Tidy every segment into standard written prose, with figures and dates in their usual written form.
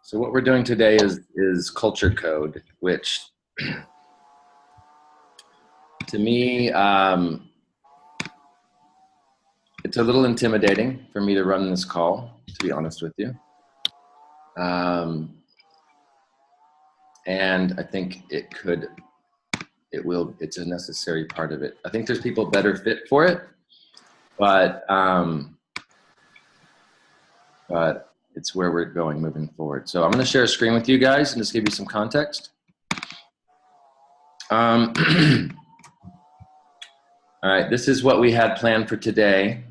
So what we're doing today is culture code, which to me, it's a little intimidating for me to run this call, to be honest with you. And I think it's a necessary part of it. I think there's people better fit for it, but it's where we're going moving forward. So I'm going to share a screen with you guys and just give you some context. All right, this is what we had planned for today.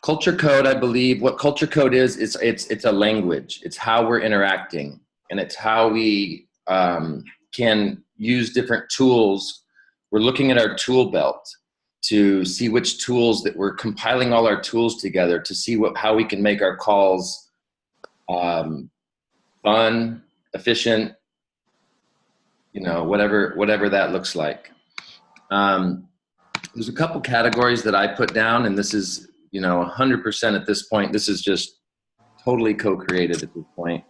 Culture code, I believe, what culture code is it's a language. It's how we're interacting, and it's how we can use different tools. We're looking at our tool belt to see which tools that we're compiling all our tools together to see how we can make our calls fun, efficient, whatever that looks like. There's a couple categories that I put down, and this is 100% at this point. This is just totally co-created at this point.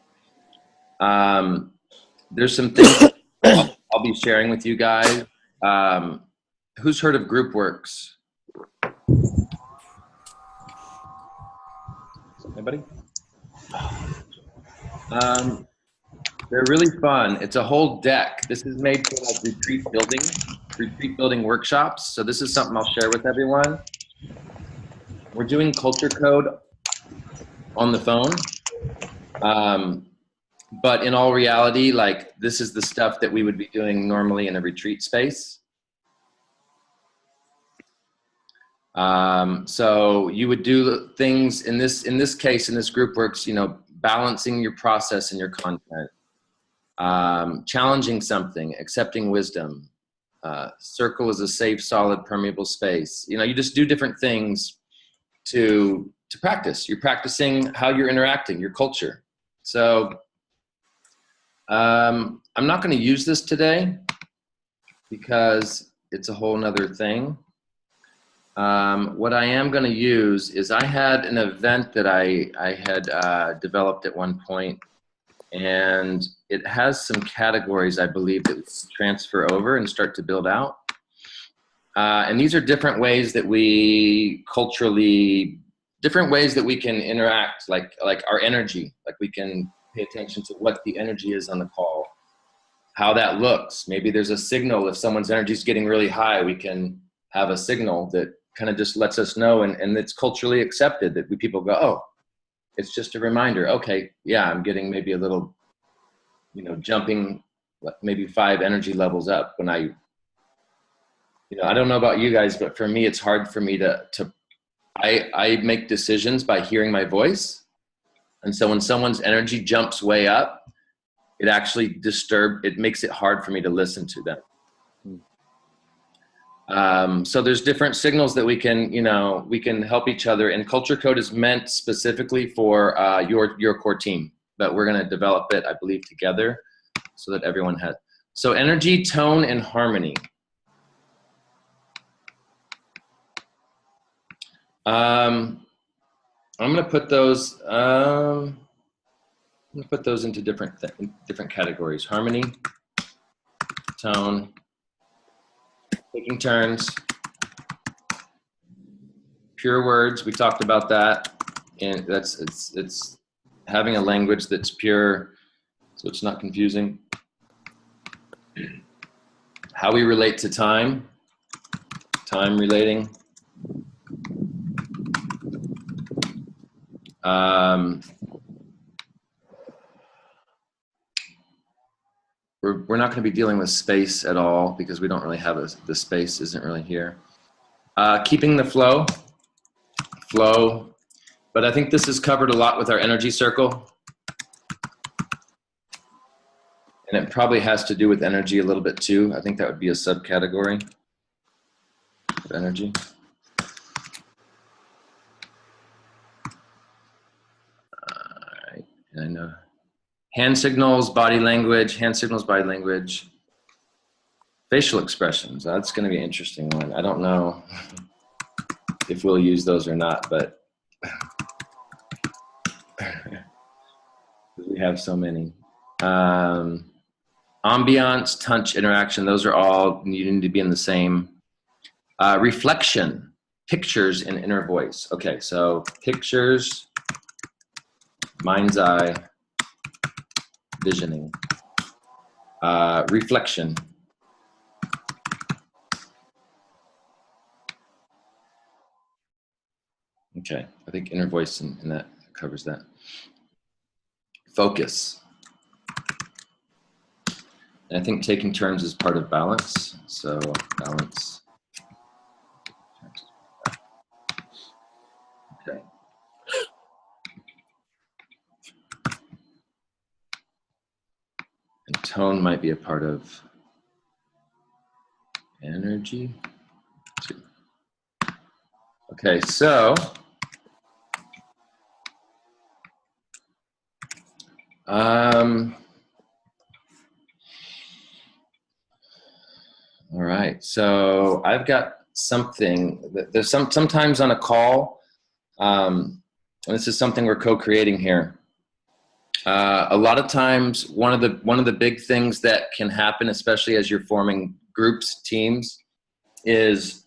There's some things I'll be sharing with you guys. Who's heard of GroupWorks? Anybody? They're really fun. It's a whole deck. This is made for like retreat building workshops. So this is something I'll share with everyone. We're doing culture code on the phone. But in all reality, like this is the stuff that we would be doing normally in a retreat space. So you would do things in this case, in this GroupWorks, balancing your process and your content, challenging something, accepting wisdom, circle is a safe, solid, permeable space. You just do different things to practice. You're practicing how you're interacting, your culture. So I'm not going to use this today because it's a whole nother thing. What I am going to use is I had an event that I had developed at one point, and it has some categories I believe that we transfer over and start to build out. And these are different ways that we different ways that we can interact, like our energy, like we can pay attention to what the energy is on the call, how that looks. Maybe there's a signal. If someone's energy is getting really high, we can have a signal that kind of just lets us know, and it's culturally accepted that people go, oh, it's just a reminder. Okay, yeah, I'm getting maybe a little, jumping maybe 5 energy levels up when I don't know about you guys, but for me, it's hard for me I make decisions by hearing my voice. And so when someone's energy jumps way up, it actually it makes it hard for me to listen to them. So there's different signals that we can help each other, and culture code is meant specifically for your core team, but we're going to develop it, I believe, together so that everyone has. So energy, tone, and harmony. I'm going to put those. Into different categories: harmony, tone, taking turns, pure words. We talked about that, and it's having a language that's pure, so it's not confusing. How we relate to time relating. We're not going to be dealing with space at all because we don't really have the space isn't really here. Keeping the flow, but I think this is covered a lot with our energy circle. And it probably has to do with energy a little bit too. I think that would be a subcategory of energy. All right, and I know. Hand signals, body language, facial expressions. That's going to be an interesting one. I don't know if we'll use those or not, but We have so many. Ambiance, touch, interaction, those are all needing to be in the same. Reflection, pictures, and inner voice. Okay, so pictures, mind's eye, visioning. Reflection. Okay, I think inner voice and that covers that. Focus. And I think taking turns is part of balance. So balance. Okay. And tone might be a part of energy. Okay, so all right, so I've got something. There's sometimes on a call, and this is something we're co-creating here. A lot of times, one of the big things that can happen, especially as you're forming groups, teams, is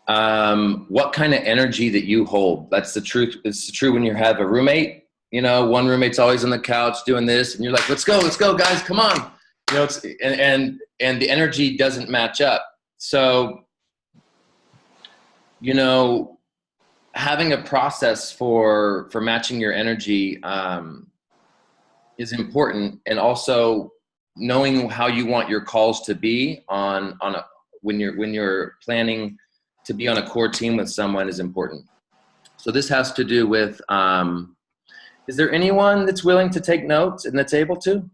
what kind of energy that you hold. That's the truth. It's true when you have a roommate. You know, one roommate's always on the couch doing this, and you're like, let's go, guys, come on. You know, it's, and the energy doesn't match up. So, you know, having a process for matching your energy is important, and also knowing how you want your calls to be when you're planning to be on a core team with someone is important. So this has to do with, is there anyone that's willing to take notes and that's able to?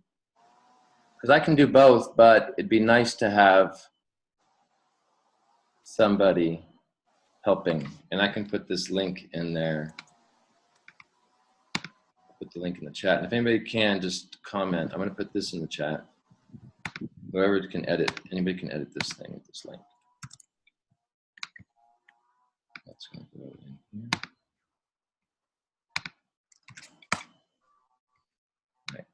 Because I can do both, but it'd be nice to have somebody helping. And I can put this link in there. Put the link in the chat. And if anybody can, just comment. I'm going to put this in the chat. Whoever can edit, anybody can edit this thing with this link. That's going to go in here. Right.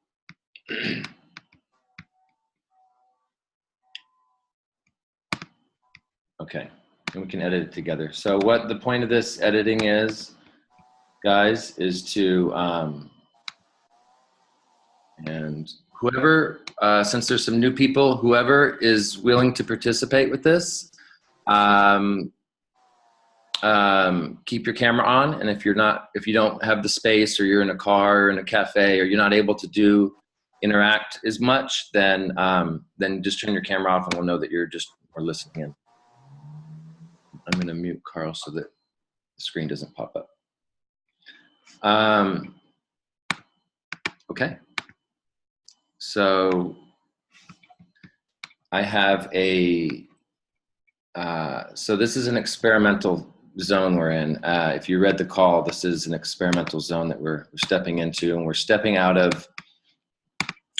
Okay, and we can edit it together. So what the point of this editing is, guys, is to, and whoever, since there's some new people, whoever is willing to participate with this, keep your camera on. And if you don't have the space, or you're in a car or in a cafe, or you're not able to interact as much, then just turn your camera off, and we'll know that we're listening in. I'm going to mute Carl so that the screen doesn't pop up. Okay. So I have so this is an experimental zone we're in. If you read the call, this is an experimental zone that we're stepping into, and we're stepping out of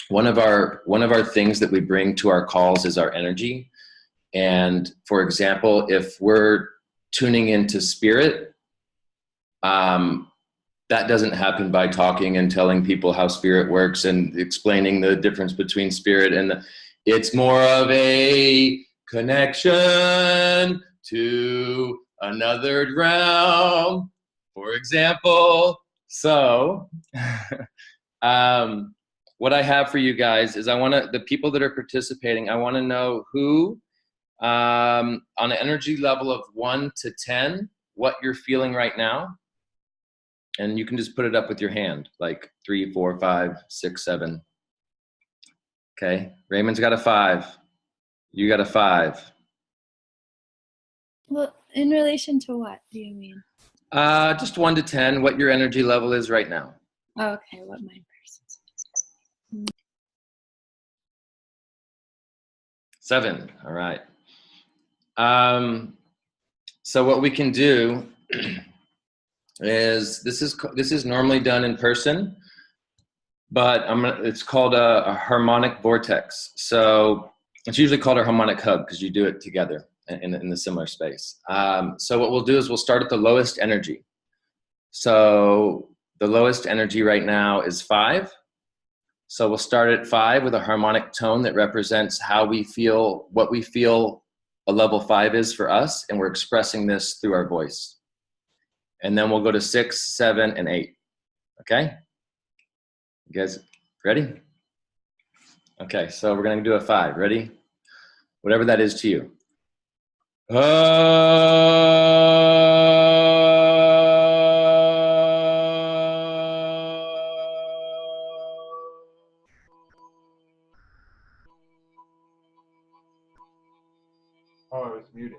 one of our things that we bring to our calls is our energy. And for example, if we're tuning into spirit, that doesn't happen by talking and telling people how spirit works and explaining the difference between spirit and it's more of a connection to another realm, for example. So, what I have for you guys is the people that are participating, I want to know who, on an energy level of 1 to 10, what you're feeling right now. And you can just put it up with your hand, like 3, 4, 5, 6, 7. Okay, Raymond's got a 5. You got a 5. Well, in relation to what do you mean? Just 1 to 10, what your energy level is right now. Oh, okay, what my person is. 7, all right. So what we can do is this is normally done in person, but it's called a harmonic vortex. So it's usually called a harmonic hug because you do it together. in the similar space. So what we'll do is we'll start at the lowest energy. So the lowest energy right now is 5. So we'll start at 5 with a harmonic tone that represents how we feel, what we feel a level 5 is for us, and we're expressing this through our voice. And then we'll go to 6, 7, and 8. Okay? You guys ready? Okay, so we're gonna do a 5. Ready? Whatever that is to you. Oh, it's muted.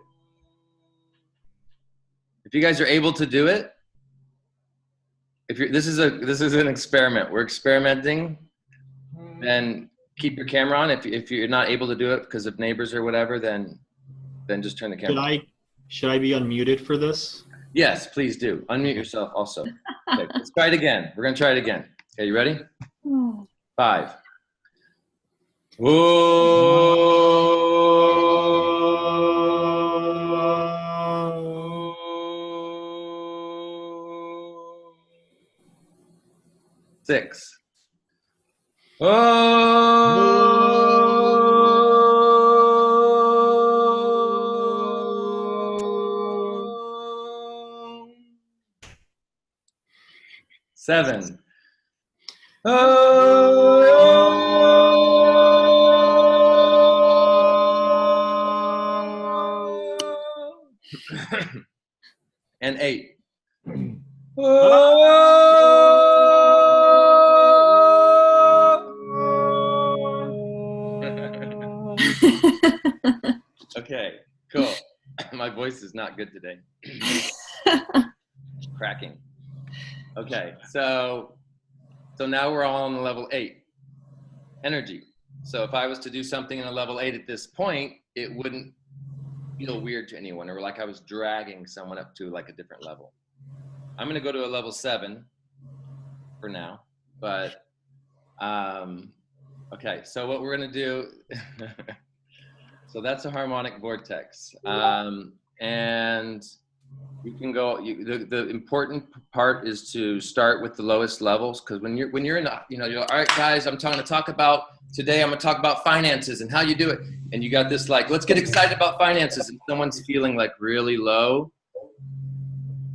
If you guys are able to do it, if you're, this is an experiment. We're experimenting. Then keep your camera on. If you're not able to do it because of neighbors or whatever, then just turn the camera on. Should I be unmuted for this? Yes, please do. Unmute yourself also. Okay, let's try it again. We're gonna try it again. Okay, you ready? 5. Six. 7. 8. Okay, cool. My voice is not good today. Cracking. Okay, so now we're all on the level 8 energy. So if I was to do something in a level 8 at this point, it wouldn't feel weird to anyone, or like I was dragging someone up to like a different level. I'm gonna go to a level 7 for now, but okay, so what we're gonna do, so that's a harmonic vortex. And you can go, the important part is to start with the lowest levels, because when you're in, you're all right, guys, I'm trying to talk about, today I'm gonna talk about finances and how you do it. And you got this like, let's get excited about finances, and someone's feeling like really low,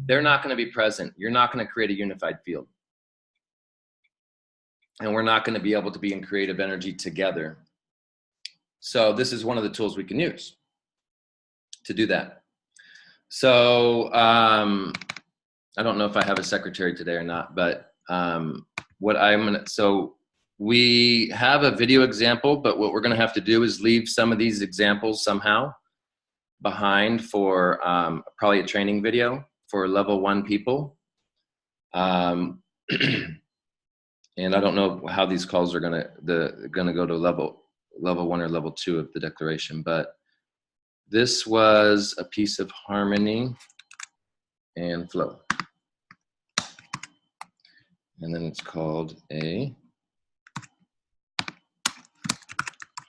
they're not gonna be present. You're not gonna create a unified field. And we're not gonna be able to be in creative energy together. So this is one of the tools we can use to do that. So I don't know if I have a secretary today or not, but so we have a video example, but what we're gonna have to do is leave some of these examples somehow behind for probably a training video for level 1 people. And I don't know how these calls are gonna go to level 1 or level 2 of the declaration, but this was a piece of harmony and flow. And then it's called a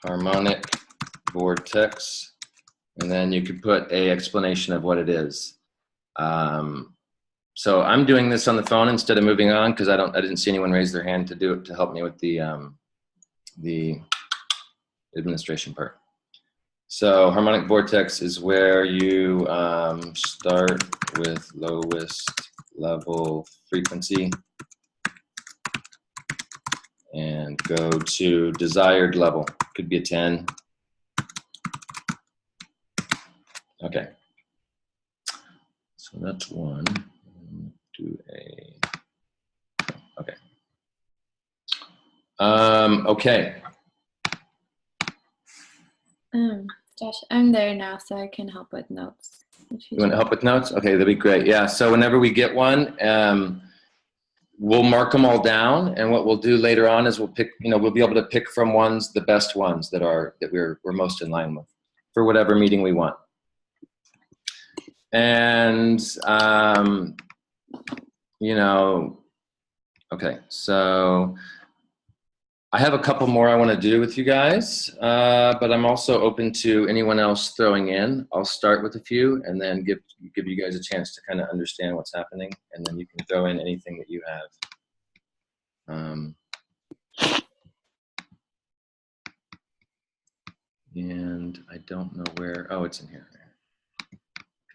harmonic vortex. And then you could put a explanation of what it is. So I'm doing this on the phone instead of moving on, because I didn't see anyone raise their hand to do it, to help me with the administration part. So harmonic vortex is where you start with lowest level frequency and go to desired level. Could be a 10. Okay. So that's 1. Do a, okay. Okay. Josh, I'm there now, so I can help with notes. You want to help with notes? Okay, that'd be great. Yeah, so whenever we get one, we'll mark them all down, and what we'll do later on is we'll pick, we'll be able to pick from the best ones that we're most in line with for whatever meeting we want. And okay, so I have a couple more I want to do with you guys, but I'm also open to anyone else throwing in. I'll start with a few and then give you guys a chance to kind of understand what's happening, and then you can throw in anything that you have. And I don't know where. Oh, it's in here.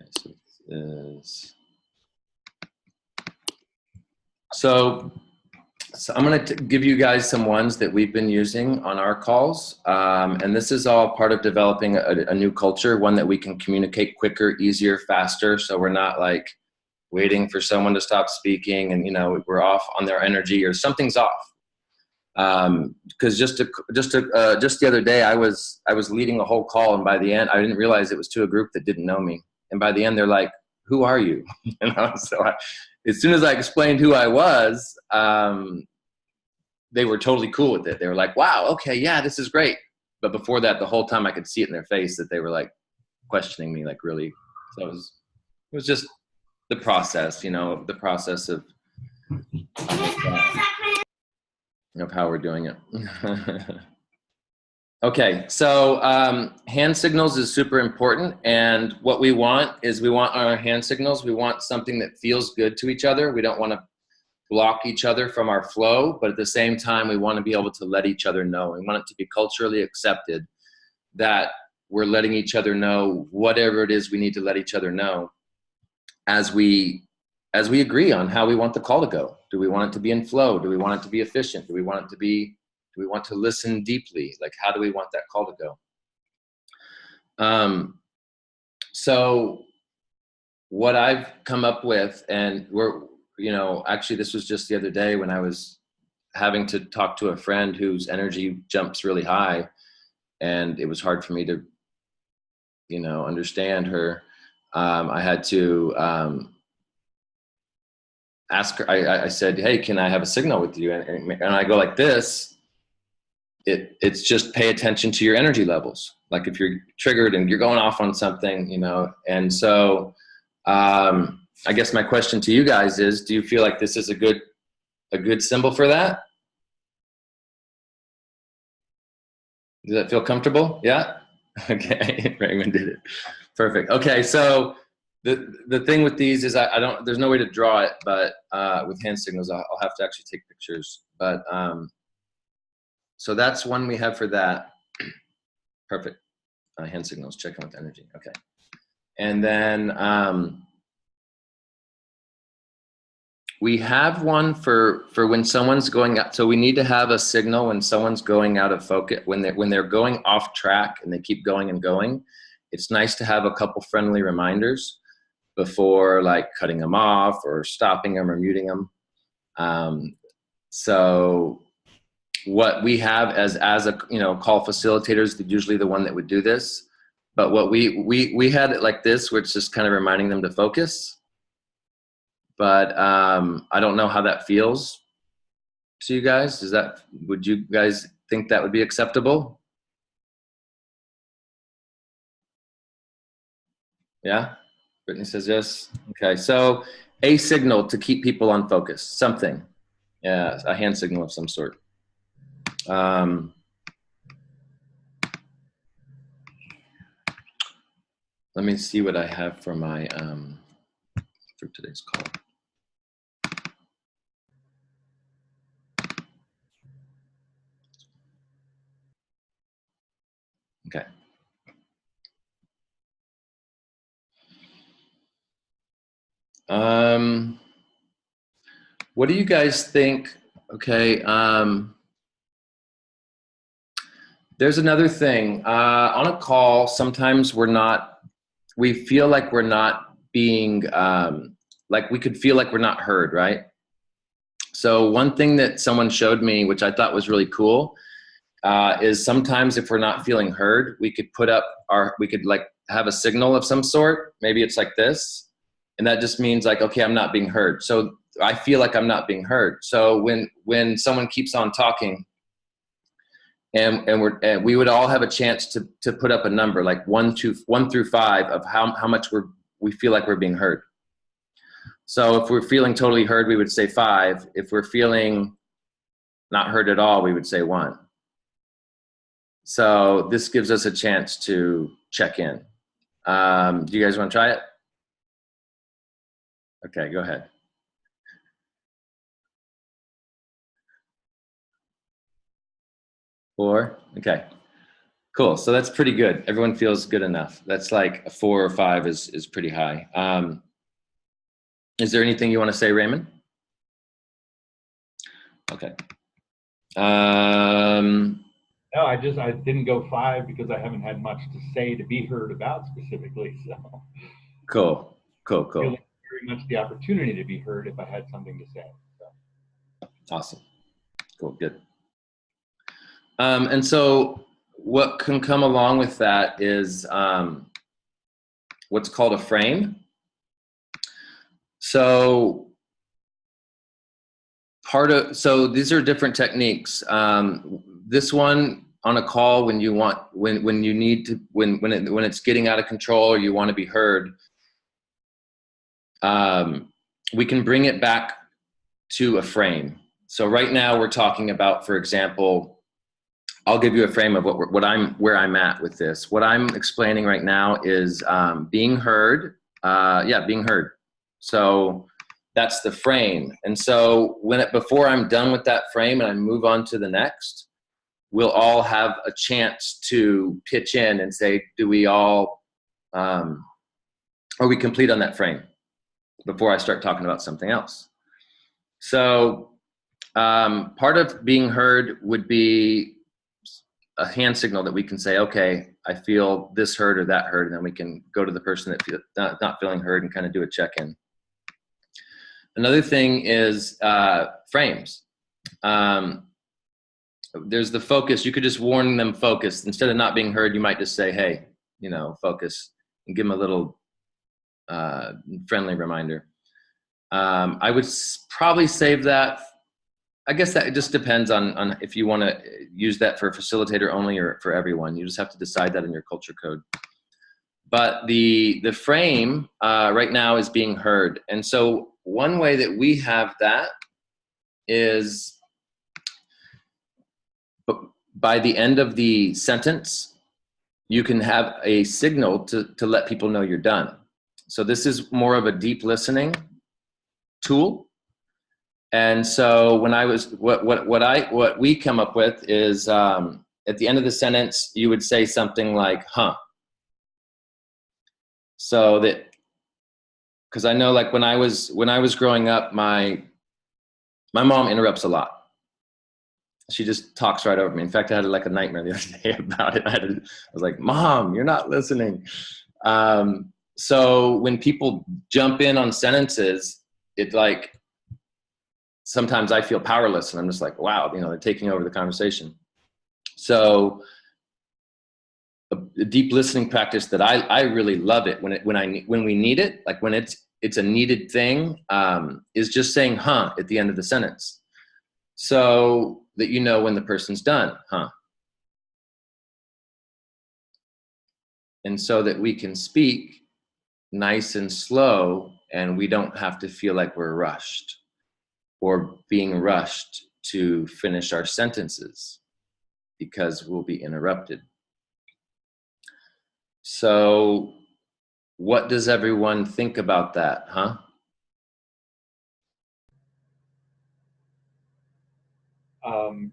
Okay, so this is. So I'm going to give you guys some ones that we've been using on our calls. And this is all part of developing a new culture, one that we can communicate quicker, easier, faster. So we're not like waiting for someone to stop speaking and, you know, we're off on their energy or something's off. Because just the other day, I was leading a whole call, and by the end, I didn't realize it was to a group that didn't know me. And by the end, they're like, "Who are you?" You know. So as soon as I explained who I was, they were totally cool with it. They were like, "Wow, okay, yeah, this is great." But before that, the whole time I could see it in their face that they were like questioning me, like really. So it was just the process, you know, the process of how we're doing it. Okay, so hand signals is super important, and what we want is we want our hand signals, we want something that feels good to each other. We don't want to block each other from our flow, but at the same time, we want to be able to let each other know. We want it to be culturally accepted that we're letting each other know whatever it is we need to let each other know as we agree on how we want the call to go. Do we want it to be in flow? Do we want it to be efficient? Do we want to listen deeply? Like, how do we want that call to go? So what I've come up with, and actually this was just the other day when I was having to talk to a friend whose energy jumps really high, and it was hard for me to, understand her. I had to, ask her, I said, "Hey, can I have a signal with you?" And I go like this, it's just pay attention to your energy levels. Like if you're triggered and you're going off on something, and so I guess my question to you guys is, do you feel like this is a good symbol for that? Does that feel comfortable? Yeah? Okay, Raymond did it. Perfect. Okay, so the thing with these is there's no way to draw it, but with hand signals, I'll have to actually take pictures. But so that's one we have for that. Perfect. Hand signals, checking with energy. Okay. And then we have one for when someone's going out. So we need to have a signal when someone's going out of focus, when they're going off track and they keep going and going. It's nice to have a couple friendly reminders before, like cutting them off or stopping them or muting them. So what we have as a call facilitators, usually the one that would do this, but what we had it like this, which is kind of reminding them to focus. But I don't know how that feels to you guys. Would you guys think that would be acceptable? Yeah? Brittany says yes. Okay, so a signal to keep people on focus, something. Yeah, a hand signal of some sort. Let me see what I have for my for today's call. Okay. What do you guys think? Okay. There's another thing. On a call, sometimes we feel like we're not being, like we could feel like we're not heard, right? So one thing that someone showed me, which I thought was really cool, is sometimes if we're not feeling heard, we could like have a signal of some sort. Maybe it's like this. And that just means like, okay, I'm not being heard. So I feel like I'm not being heard. So when someone keeps on talking, and we would all have a chance to put up a number, like 1 through 5 of how much we feel like we're being heard. So if we're feeling totally heard, we would say 5. If we're feeling not heard at all, we would say 1. So this gives us a chance to check in. Do you guys want to try it? Okay, go ahead. Four. Okay, cool. So that's pretty good. Everyone feels good enough. That's like a 4 or 5 is pretty high. Is there anything you want to say, Raymond? Okay. No, I didn't go 5 because I haven't had much to say to be heard about specifically. So Cool. very much the opportunity to be heard if I had something to say. So. Awesome. Cool. Good. And so what can come along with that is what's called a frame. So these are different techniques. This one on a call when you want, when you need to, when it's getting out of control or you want to be heard, we can bring it back to a frame. So right now we're talking about, for example, I'll give you a frame of where I'm at with this. What I'm explaining right now is being heard. Being heard. So that's the frame. And so before I'm done with that frame and I move on to the next, we'll all have a chance to pitch in and say, do we all, are we complete on that frame before I start talking about something else? So part of being heard would be a hand signal that we can say, okay, I feel this hurt or that hurt, and then we can go to the person that not feeling heard and kind of do a check-in. Another thing is frames. There's the focus. You could just warn them focus. Instead of not being heard, you might just say, hey, focus, and give them a little friendly reminder. I would probably save that. I guess that it just depends on if you want to use that for a facilitator only or for everyone. You just have to decide that in your culture code. But the frame right now is being heard. And so one way that we have that is by the end of the sentence, you can have a signal to let people know you're done. So this is more of a deep listening tool. And so when I was, what we come up with is at the end of the sentence, you would say something like, huh. So that, because I know like when I was growing up, my mom interrupts a lot. She just talks right over me. In fact, I had like a nightmare the other day about it. I was like, Mom, you're not listening. So when people jump in on sentences, it like, sometimes I feel powerless and I'm just like, wow, they're taking over the conversation. So a deep listening practice that I really love it when we need it, like when it's a needed thing, is just saying, huh, at the end of the sentence. So that when the person's done, huh. And so that we can speak nice and slow and we don't have to feel like we're rushed or being rushed to finish our sentences because we'll be interrupted. So what does everyone think about that, huh?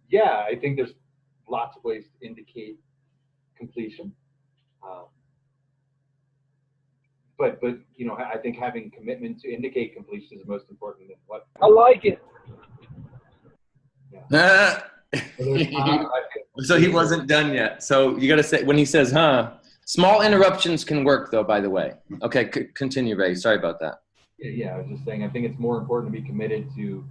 Yeah, I think there's lots of ways to indicate completion. But I think having commitment to indicate completion is the most important than what. I like it. Yeah. So he wasn't done yet. So you got to say, when he says, huh, small interruptions can work though, by the way. Okay, continue, Ray. Sorry about that. Yeah, I was just saying, I think it's more important to be committed to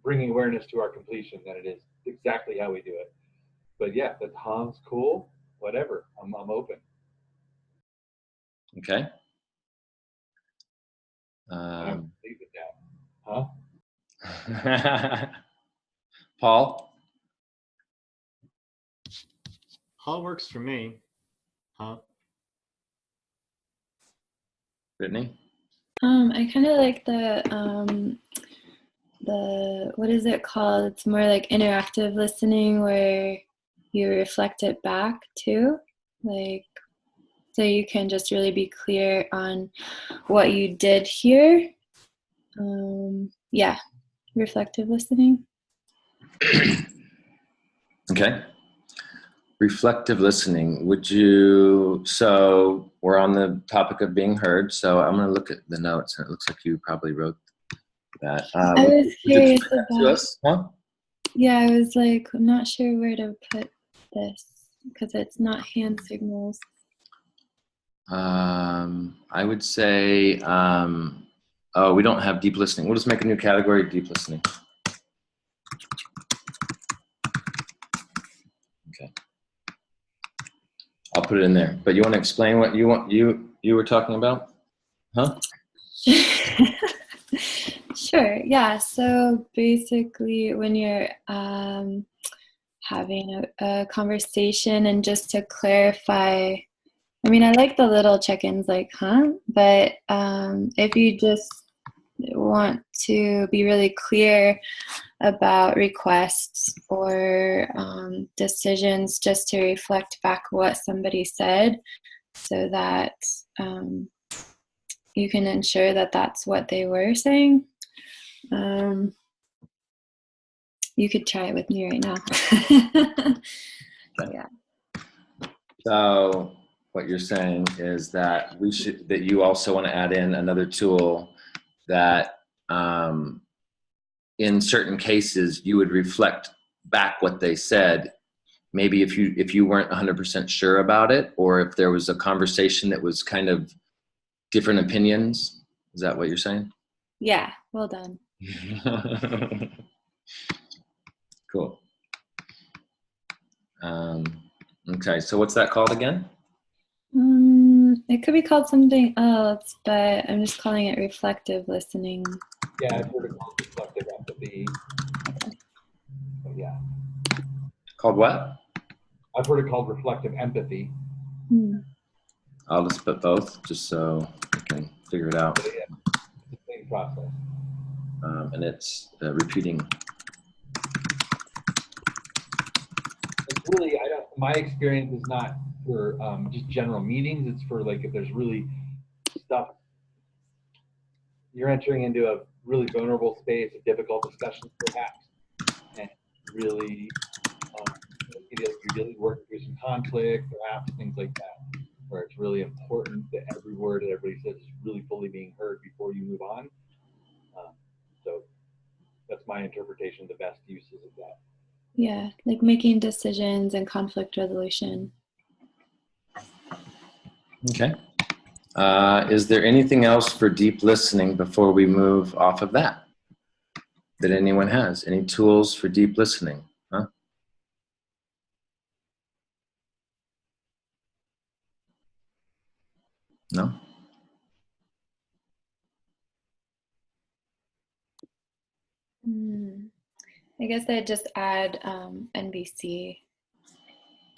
bringing awareness to our completion than it is exactly how we do it. But yeah, the hum's cool, whatever, I'm open. Okay. Leave it down. Huh? Paul? All works for me. Huh? Brittany? I kind of like what is it called? It's more like interactive listening where you reflect it back too. Like, so you can just really be clear on what you did hear. Yeah, reflective listening. Okay. Reflective listening. So we're on the topic of being heard. So I'm going to look at the notes, and it looks like you probably wrote that. I was curious to us? Huh? Yeah, I was like, I'm not sure where to put this because it's not hand signals. I would say, we don't have deep listening. We'll just make a new category, deep listening. Okay. I'll put it in there. But you want to explain what you were talking about? Huh? Sure. Yeah. So basically, when you're having a conversation, and just to clarify, I mean, I like the little check-ins like, huh? But if you just want to be really clear about requests or decisions, just to reflect back what somebody said so that you can ensure that that's what they were saying. You could try it with me right now. Yeah. So what you're saying is that that you also want to add in another tool that in certain cases you would reflect back what they said. Maybe if you weren't 100% sure about it, or if there was a conversation that was kind of different opinions. Is that what you're saying? Yeah, well done. Cool. Okay, so what's that called again? It could be called something else, but I'm just calling it reflective listening. Yeah, I've heard it called reflective empathy. So, yeah. Called what? I've heard it called reflective empathy. I'll just put both, just so we can figure it out. So, yeah, it's the same process. And it's repeating. It's really, my experience is not for just general meetings. It's for like if there's really stuff, you're entering into a really vulnerable space, a difficult discussion perhaps, and really you're working through some conflict, perhaps things like that, where it's really important that every word that everybody says is really fully being heard before you move on. So that's my interpretation of the best uses of that. Yeah, like making decisions and conflict resolution. Okay. Is there anything else for deep listening before we move off of that anyone has? Any tools for deep listening? Huh? No? I guess I'd just add NVC.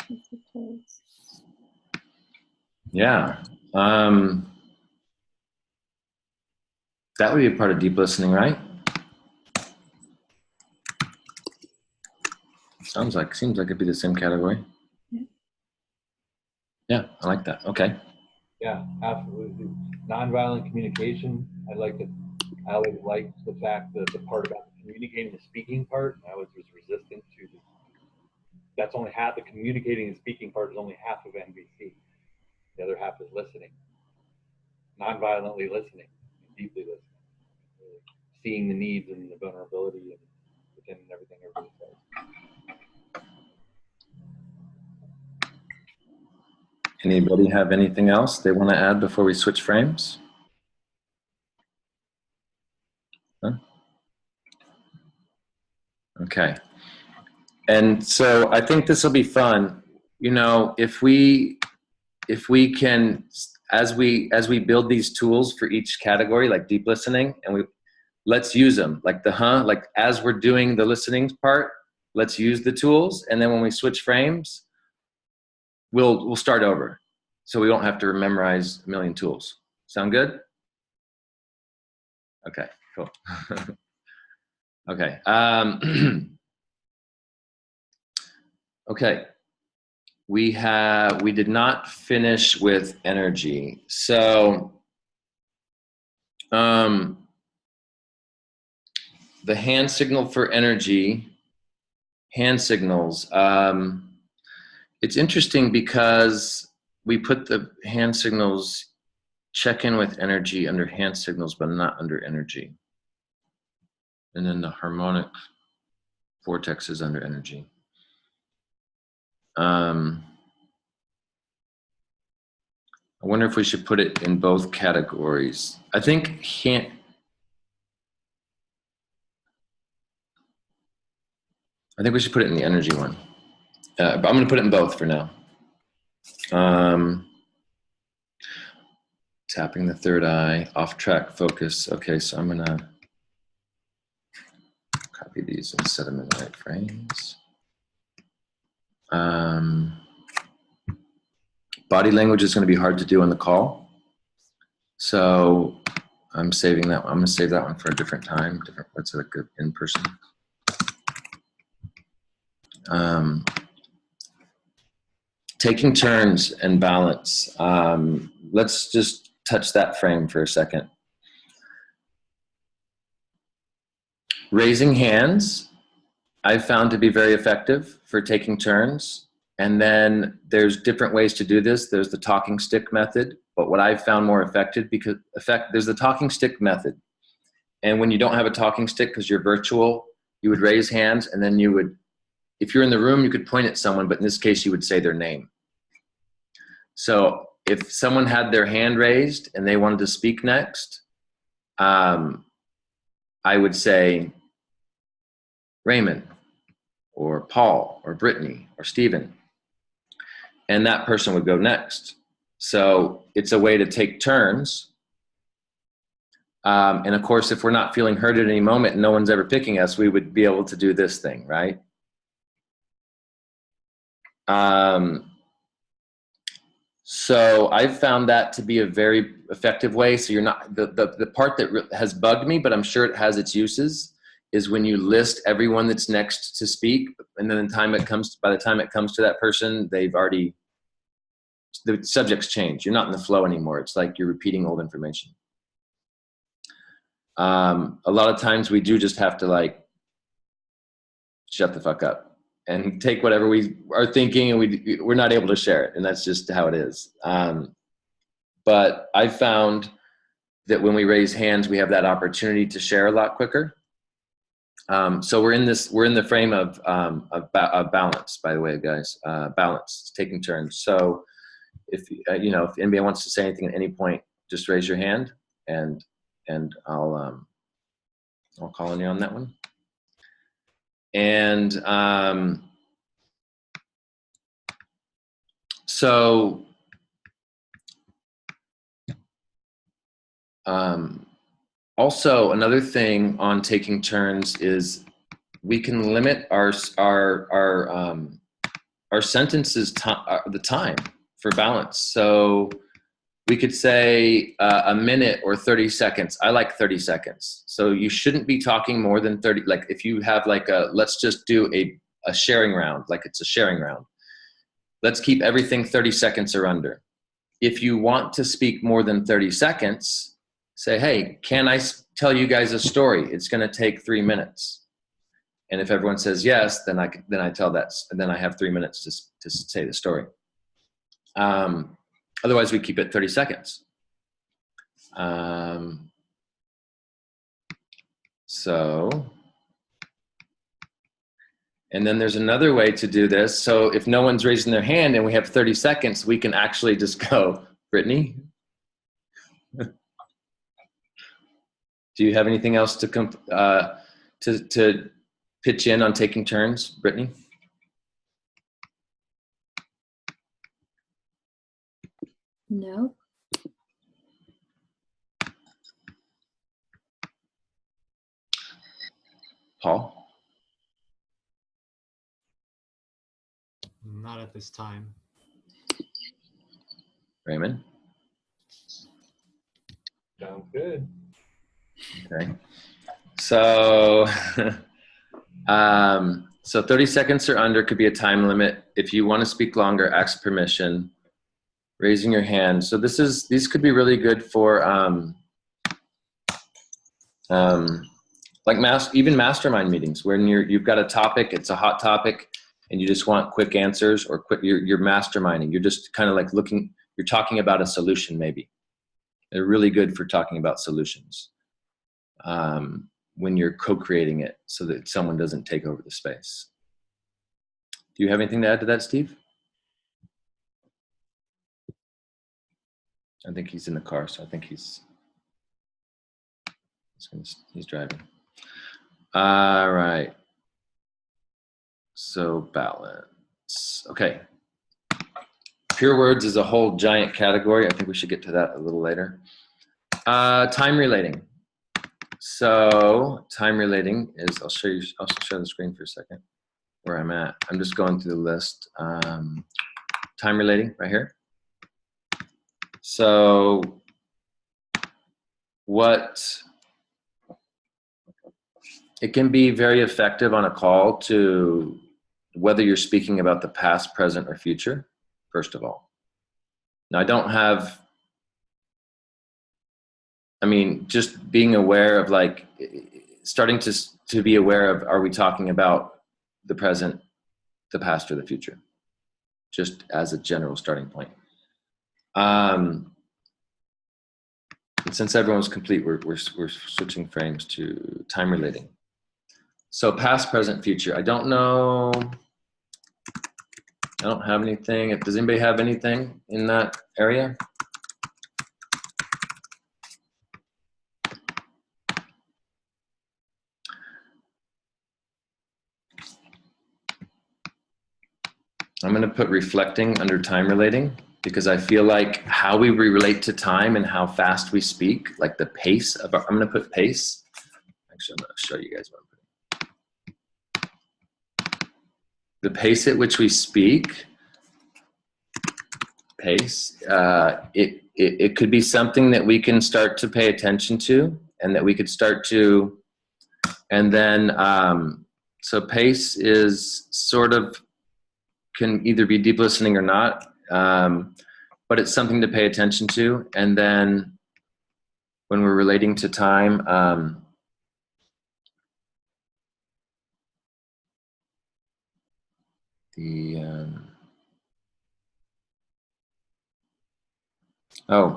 I suppose. Yeah. That would be a part of deep listening, right? Seems like it'd be the same category. Yeah, I like that. Okay. Yeah, absolutely. Nonviolent communication. I always liked the fact that the part about communicating the speaking part, I was resistant to that's only half. The communicating and speaking part is only half of NVC. The other half is listening. Nonviolently listening, deeply listening. Really seeing the needs and the vulnerability and within everything everybody says. Anybody have anything else they want to add before we switch frames? Huh? Okay. And so I think this will be fun. You know, if we can, as we build these tools for each category, like deep listening, and let's use them, like like as we're doing the listening part, let's use the tools, and then when we switch frames, we'll start over, so we don't have to memorize a million tools. Sound good? Okay, cool. Okay. Okay. We did not finish with energy. So, the hand signal for energy, hand signals. It's interesting because we put the hand signals check in with energy under hand signals, but not under energy. And then the harmonic vortex is under energy. I wonder if we should put it in both categories. I think we should put it in the energy one. But I'm going to put it in both for now. Tapping the third eye, off track focus. Okay, so I'm going to copy these and set them in the right frames. Body language is going to be hard to do on the call. So I'm saving that one. I'm going to save that one for a different time. That's like a in person. Taking turns and balance. Let's just touch that frame for a second. Raising hands, I've found to be very effective for taking turns. And then there's different ways to do this. There's the talking stick method, but what I've found more effective there's the talking stick method. And when you don't have a talking stick because you're virtual, you would raise hands and then you would, if you're in the room, you could point at someone, but in this case, you would say their name. So if someone had their hand raised and they wanted to speak next, I would say Raymond or Paul or Brittany or Stephen. And that person would go next. So it's a way to take turns. And of course, if we're not feeling heard at any moment and no one's ever picking us, we would be able to do this thing, right? So I've found that to be a very effective way. So you're not, the part that has bugged me, but I'm sure it has its uses, is when you list everyone that's next to speak, and then by the time it comes to that person, the subject's changed. You're not in the flow anymore. It's like you're repeating old information. A lot of times we do just have to like shut the fuck up and take whatever we are thinking, and we're not able to share it, and that's just how it is. But I've found that when we raise hands, we have that opportunity to share a lot quicker. So we're in the frame of balance, by the way, guys. Balance, taking turns. So if anybody wants to say anything at any point, just raise your hand, and I'll call on you on that one. And also another thing on taking turns is we can limit our sentences, the time for balance. So we could say a minute or 30 seconds. I like 30 seconds. So you shouldn't be talking more than 30. Like if you have like let's just do a sharing round, like it's a sharing round. Let's keep everything 30 seconds or under. If you want to speak more than 30 seconds, say, hey, can I tell you guys a story? It's going to take 3 minutes. And if everyone says yes, then I tell that, and then I have 3 minutes to say the story. Otherwise, we keep it 30 seconds. And then there's another way to do this. So if no one's raising their hand and we have 30 seconds, we can actually just go, Brittany, do you have anything else to pitch in on taking turns, Brittany? No. Paul? Not at this time. Raymond? Sounds good. Okay. So, so 30 seconds or under could be a time limit. If you want to speak longer, ask permission, raising your hand. So these could be really good for, like even mastermind meetings when you've got a topic, it's a hot topic, and you just want quick answers or you're masterminding. You're just kind of like you're talking about a solution maybe. They're really good for talking about solutions when you're co-creating it so that someone doesn't take over the space. Do you have anything to add to that, Steve? I think he's in the car, so I think he's driving. All right. So balance. Okay. Pure words is a whole giant category. I think we should get to that a little later. Time relating. So time relating is, I'll share the screen for a second where I'm at. I'm just going through the list. Time relating right here. So it can be very effective on a call to whether you're speaking about the past, present, or future, first of all. Now, just being aware of starting to be aware of, are we talking about the present, the past, or the future? Just as a general starting point. Since everyone's complete, we're switching frames to time relating. So past, present, future. I don't know. I don't have anything. Does anybody have anything in that area? I'm going to put reflecting under time relating because I feel like how we relate to time and how fast we speak, like the pace of I'm going to put pace. Actually, I'm going to show you guys what I'm putting. The pace at which we speak, it could be something that we can start to pay attention to and that we could start to, and then, so pace is sort of, can either be deep listening or not, but it's something to pay attention to. And then when we're relating to time,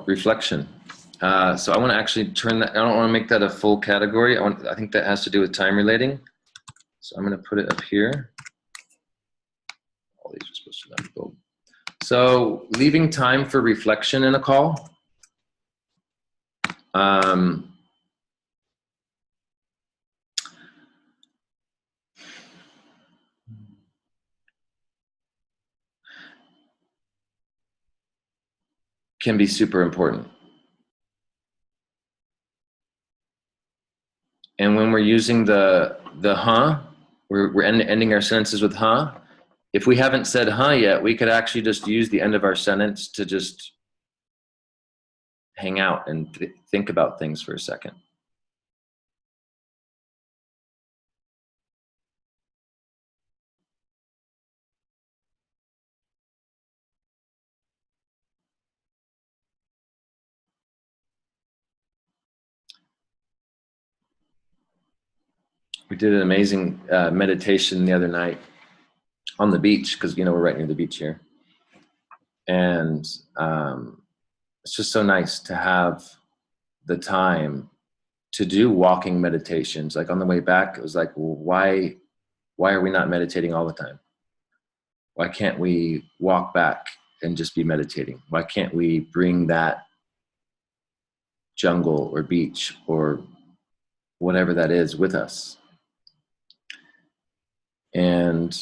reflection. So I want to actually turn that, I don't want to make that a full category. I think that has to do with time relating. So I'm going to put it up here. All these are supposed to not be bold. So leaving time for reflection in a call. Can be super important. And when we're using the huh, we're ending our sentences with huh. If we haven't said huh yet, we could actually just use the end of our sentence to just hang out and think about things for a second. We did an amazing meditation the other night on the beach because, we're right near the beach here. And it's just so nice to have the time to do walking meditations. Like on the way back, it was like, well, why are we not meditating all the time? Why can't we walk back and just be meditating? Why can't we bring that jungle or beach or whatever that is with us? And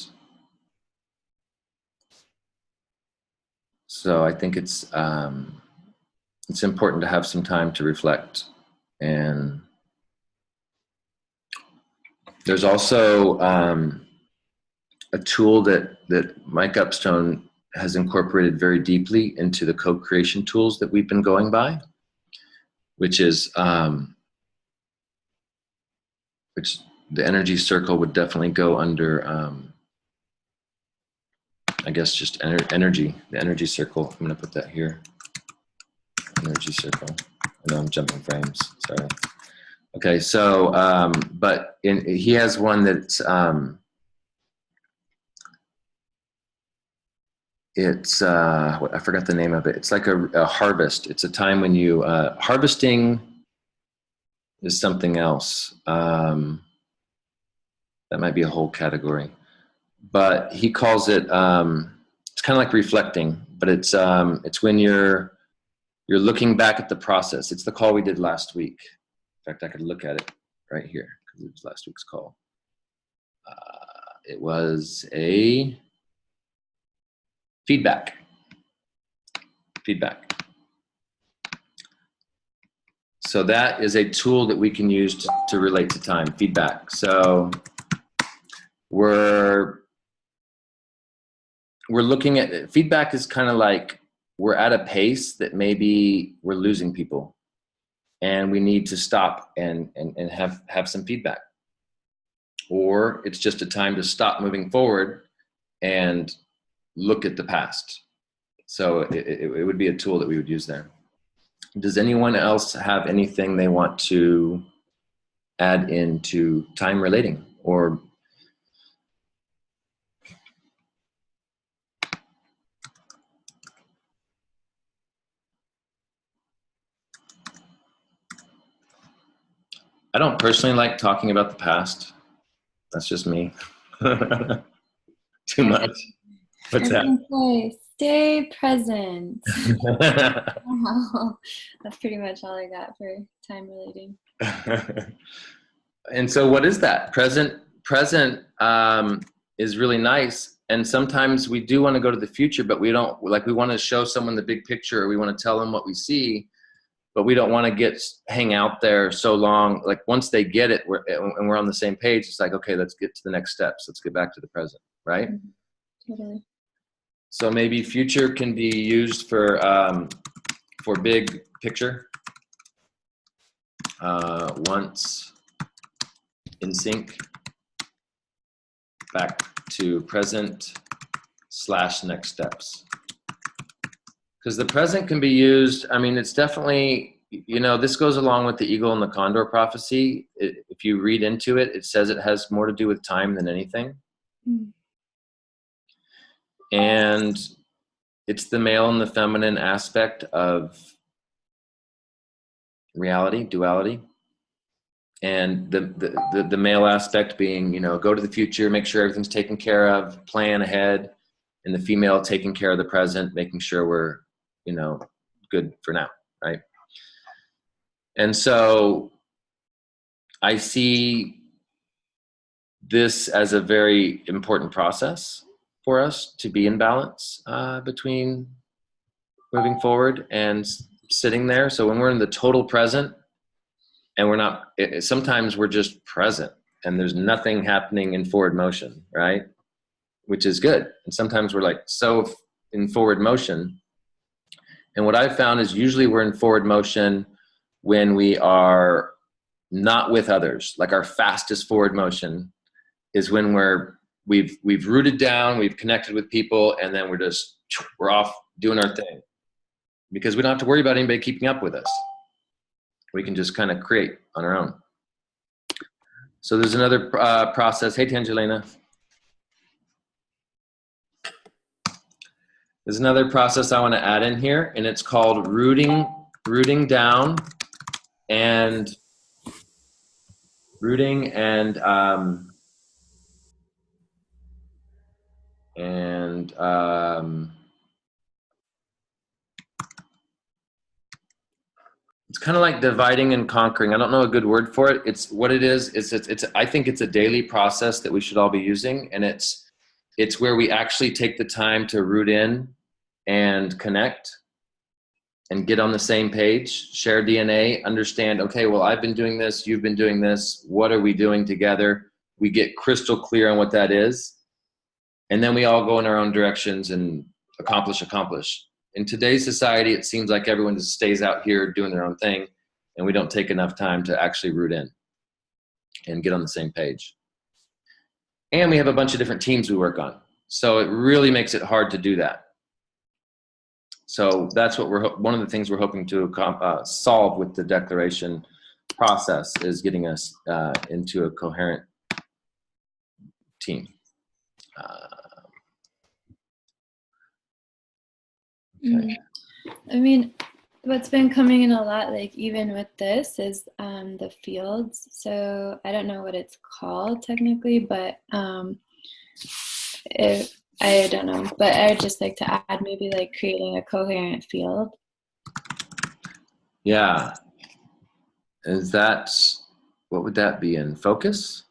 so I think it's important to have some time to reflect. And there's also a tool that Mike Upstone has incorporated very deeply into the co-creation tools that we've been going by, which is the energy circle would definitely go under, I guess, just energy, the energy circle. I'm going to put that here. Energy circle. I know I'm jumping frames. Sorry. Okay, so, but he has one that's, it's, I forgot the name of it. It's like a harvest. It's a time when you, harvesting is something else. That might be a whole category. But he calls it, it's kind of like reflecting, but it's when you're looking back at the process. It's the call we did last week. In fact, I could look at it right here because it was last week's call. It was a feedback. So that is a tool that we can use to relate to time, feedback. So we're looking at, feedback is kind of like we're at a pace that maybe we're losing people and we need to stop and have some feedback. Or it's just a time to stop moving forward and look at the past. So it would be a tool that we would use there. Does anyone else have anything they want to add into time relating or I don't personally like talking about the past. That's just me. Too much. What's that? Say, stay present. Wow. That's pretty much all I got for time relating. And so what is that? Present is really nice. And sometimes we do want to go to the future, but we don't, like we want to show someone the big picture, or we want to tell them what we see, but we don't want to hang out there so long. Like once they get it, and we're on the same page, it's like, okay, let's get to the next steps. Let's get back to the present, right? Totally. So maybe future can be used for big picture. Once in sync, back to present / next steps. Because the present can be used, I mean, it's definitely, you know, this goes along with the eagle and the condor prophecy. If you read into it, it says it has more to do with time than anything. Mm. And it's the male and the feminine aspect of reality, duality. And the male aspect being, you know, go to the future, make sure everything's taken care of, plan ahead. And the female taking care of the present, making sure we're, you know, good for now, right? And so I see this as a very important process for us to be in balance between moving forward and sitting there. So when we're in the total present and we're not, sometimes we're just present and there's nothing happening in forward motion, right? Which is good. And sometimes we're like so in forward motion. And what I've found is usually we're in forward motion when we are not with others. Like our fastest forward motion is when we've rooted down, we've connected with people, and then we're off doing our thing. Because we don't have to worry about anybody keeping up with us. We can just kind of create on our own. So there's another process. Hey, Tangelina. There's another process I want to add in here, and it's called rooting down and it's kind of like dividing and conquering. I don't know a good word for it. It's what it is. It's I think it's a daily process that we should all be using, and it's where we actually take the time to root in and connect and get on the same page, share DNA, understand, okay, well, I've been doing this, you've been doing this, what are we doing together? We get crystal clear on what that is. And then we all go in our own directions and accomplish. In today's society, it seems like everyone just stays out here doing their own thing, and we don't take enough time to actually root in. and get on the same page. And we have a bunch of different teams we work on. So it really makes it hard to do that. So that's what one of the things we're hoping to solve with the declaration process is getting us into a coherent team. Okay. I mean, what's been coming in a lot, like even with this, is the fields. So I don't know what it's called technically, but I don't know. But I would just like to add maybe like creating a coherent field. Yeah. Is that, what would that be in? Focus?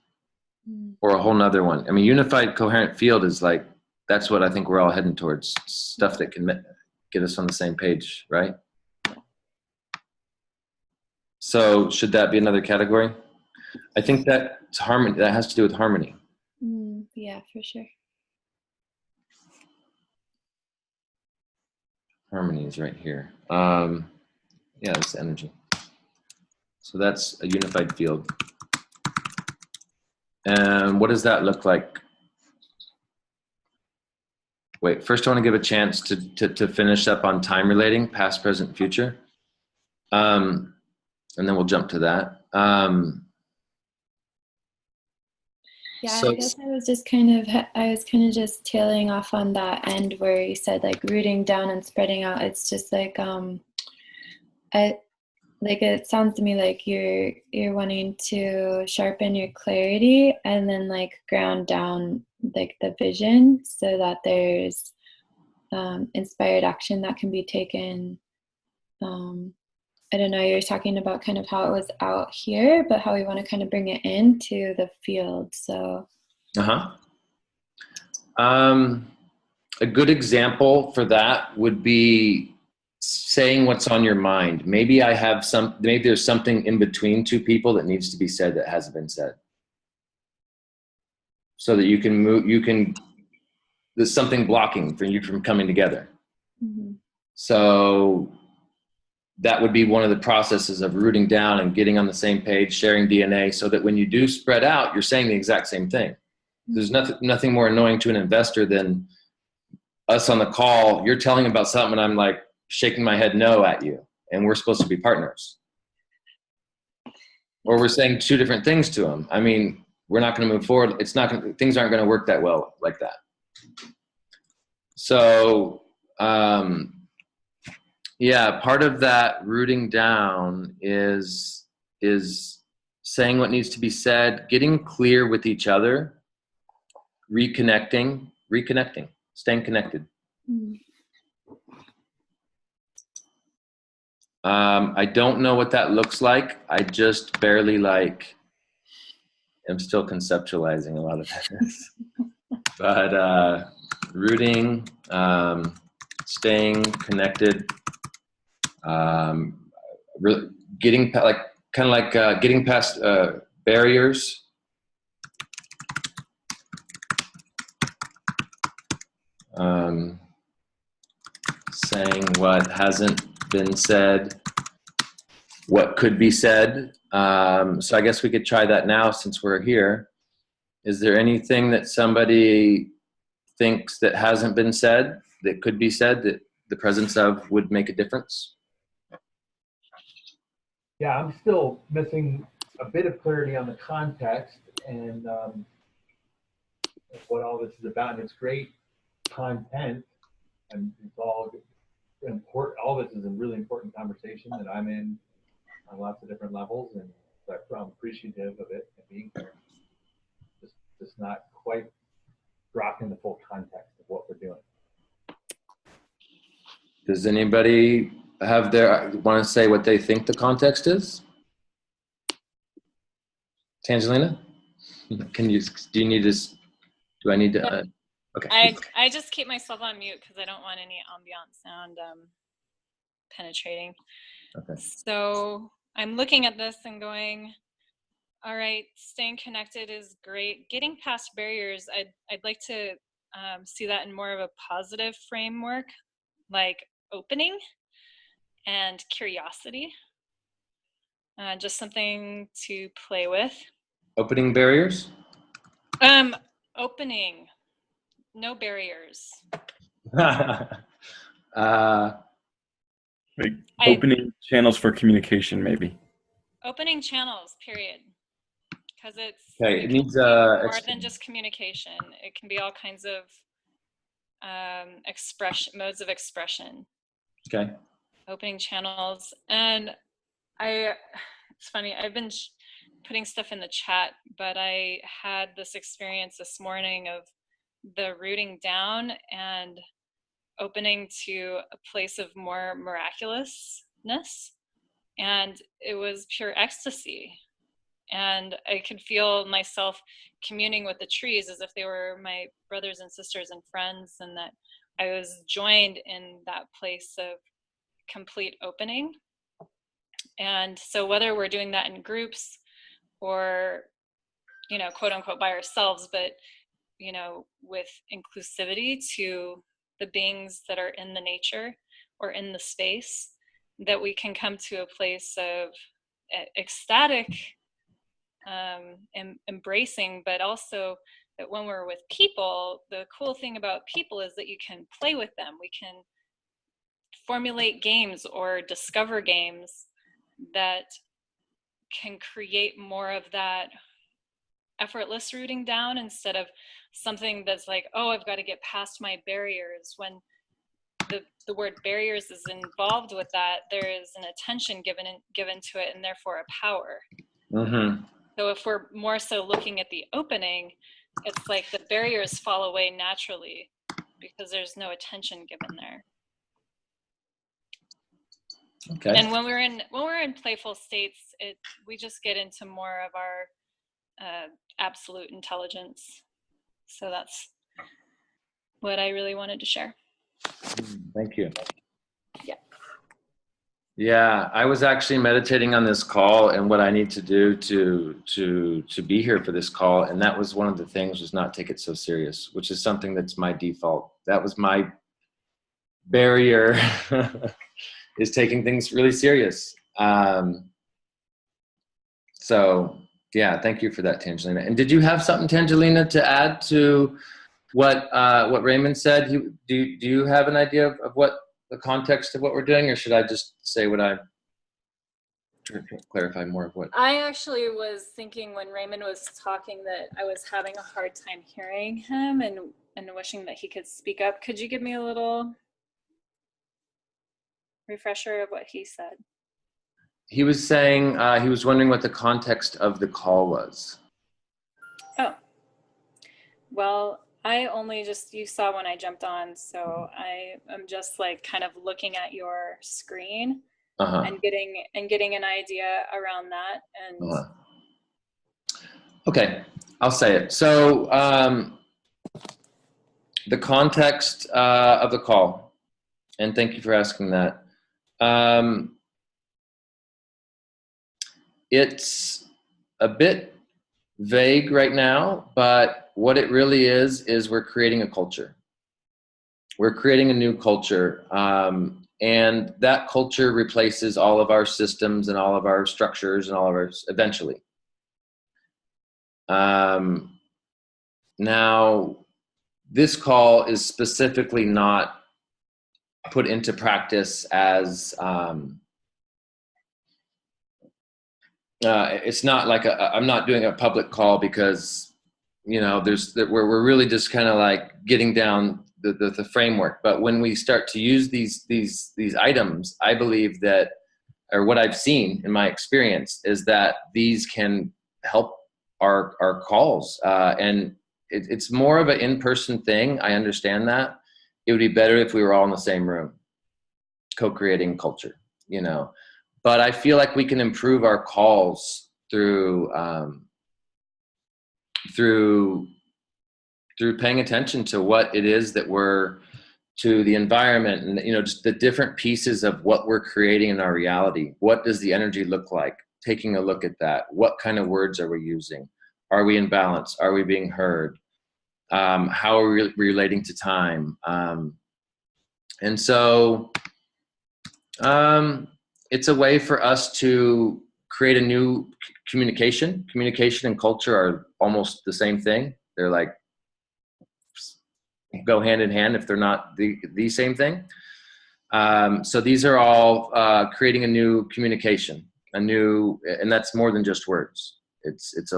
Or a whole nother one? I mean, unified coherent field is like, that's what I think we're all heading towards. Stuff that can get us on the same page, right? So should that be another category? I think that's harmony. That has to do with harmony. Yeah, for sure. Harmony is right here. Yeah, it's energy. So that's a unified field. And what does that look like? Wait, first I want to give a chance to finish up on time relating, past, present, future. And then we'll jump to that. Yeah, So, I guess I was kind of just tailing off on that end where you said like rooting down and spreading out. It's just like it sounds to me like you're wanting to sharpen your clarity and then like ground down like the vision so that there's inspired action that can be taken. I don't know, you're talking about kind of how it was out here, but how we want to kind of bring it into the field. So a good example for that would be saying what's on your mind. Maybe there's something in between two people that needs to be said that hasn't been said. So that you can move, there's something blocking for you from coming together. Mm-hmm. So that would be one of the processes of rooting down and getting on the same page, sharing DNA, so that when you do spread out, you're saying the exact same thing. There's nothing more annoying to an investor than us on the call. You're telling about something and I'm like shaking my head no at you, and we're supposed to be partners. Or we're saying two different things to them. I mean, we're not going to move forward. Things aren't going to work that well like that. So, yeah, part of that rooting down is saying what needs to be said, getting clear with each other, reconnecting, staying connected. I don't know what that looks like. I just barely I'm still conceptualizing a lot of this. But rooting, staying connected, getting getting past barriers. Saying what hasn't been said, what could be said. So I guess we could try that now since we're here. Is there anything that somebody thinks that hasn't been said, that could be said, that the presence of would make a difference? Yeah, I'm still missing a bit of clarity on the context and what all this is about. And it's great content, and it's all important. All this is a really important conversation that I'm in on lots of different levels, and so I'm appreciative of it and being here. Just not quite dropping the full context of what we're doing. Does anybody want to say what they think the context is? Tangelina? Do you need this? Do I need to? Okay. I just keep myself on mute because I don't want any ambient sound penetrating. Okay. So I'm looking at this and going, all right, staying connected is great. Getting past barriers, I'd like to see that in more of a positive framework, like opening and curiosity. Just something to play with. Opening barriers? Opening, no barriers. uh, Like I- opening channels for communication, maybe. Opening channels, period. Because Okay, it can needs, be more ex- than just communication. It can be all kinds of modes of expression. okay. Opening channels. And it's funny, I've been putting stuff in the chat, but I had this experience this morning of the rooting down and opening to a place of more miraculousness. And it was pure ecstasy. And I could feel myself communing with the trees as if they were my brothers and sisters and friends, and that I was joined in that place of complete opening. And so whether we're doing that in groups or, quote unquote by ourselves, but, with inclusivity to the beings that are in the nature or in the space, that we can come to a place of ecstatic embracing, but also that when we're with people, the cool thing about people is that you can play with them. We can formulate games or discover games that can create more of that effortless rooting down instead of something that's like, oh, I've got to get past my barriers. When the word barriers is involved with that, there is an attention given to it, and therefore a power. Mm-hmm. So if we're more so looking at the opening, it's like the barriers fall away naturally because there's no attention given there. Okay. And when we're in playful states, we just get into more of our absolute intelligence. So that's what I really wanted to share. Thank you. Yeah. Yeah, I was actually meditating on this call and what I need to do to be here for this call, and that was one of the things, was not take it so serious, which is something that's my default. That was my barrier, is taking things really serious. So yeah, thank you for that, Tangelina. And did you have something, Tangelina, to add to what Raymond said? Do you have an idea of what the context of what we're doing, or should I just say what I try to clarify more of what? I actually was thinking when Raymond was talking that I was having a hard time hearing him and wishing that he could speak up. Could you give me a little refresher of what he said? He was saying he was wondering what the context of the call was. Oh, well, I only you saw when I jumped on, so I am just like kind of looking at your screen and getting an idea around that. And okay, I'll say it. So the context of the call, and thank you for asking that. It's a bit vague right now, but what it really is we're creating a culture. We're creating a new culture, and that culture replaces all of our systems and all of our structures and all of ours eventually. Now, this call is specifically not put into practice as it's not like I'm not doing a public call because, we're really just kind of like getting down the framework. But when we start to use these items, I believe that, or what I've seen in my experience, is that these can help our calls. And it's more of an in-person thing. I understand that. It would be better if we were all in the same room, co-creating culture, But I feel like we can improve our calls through paying attention to what it is that to the environment, and just the different pieces of what we're creating in our reality. What does the energy look like? Taking a look at that. What kind of words are we using? Are we in balance? Are we being heard? How are we relating to time? And so it's a way for us to create a new communication. Communication and culture are almost the same thing. They're like go hand in hand if they're not the same thing. So these are all creating a new communication, and that's more than just words. It's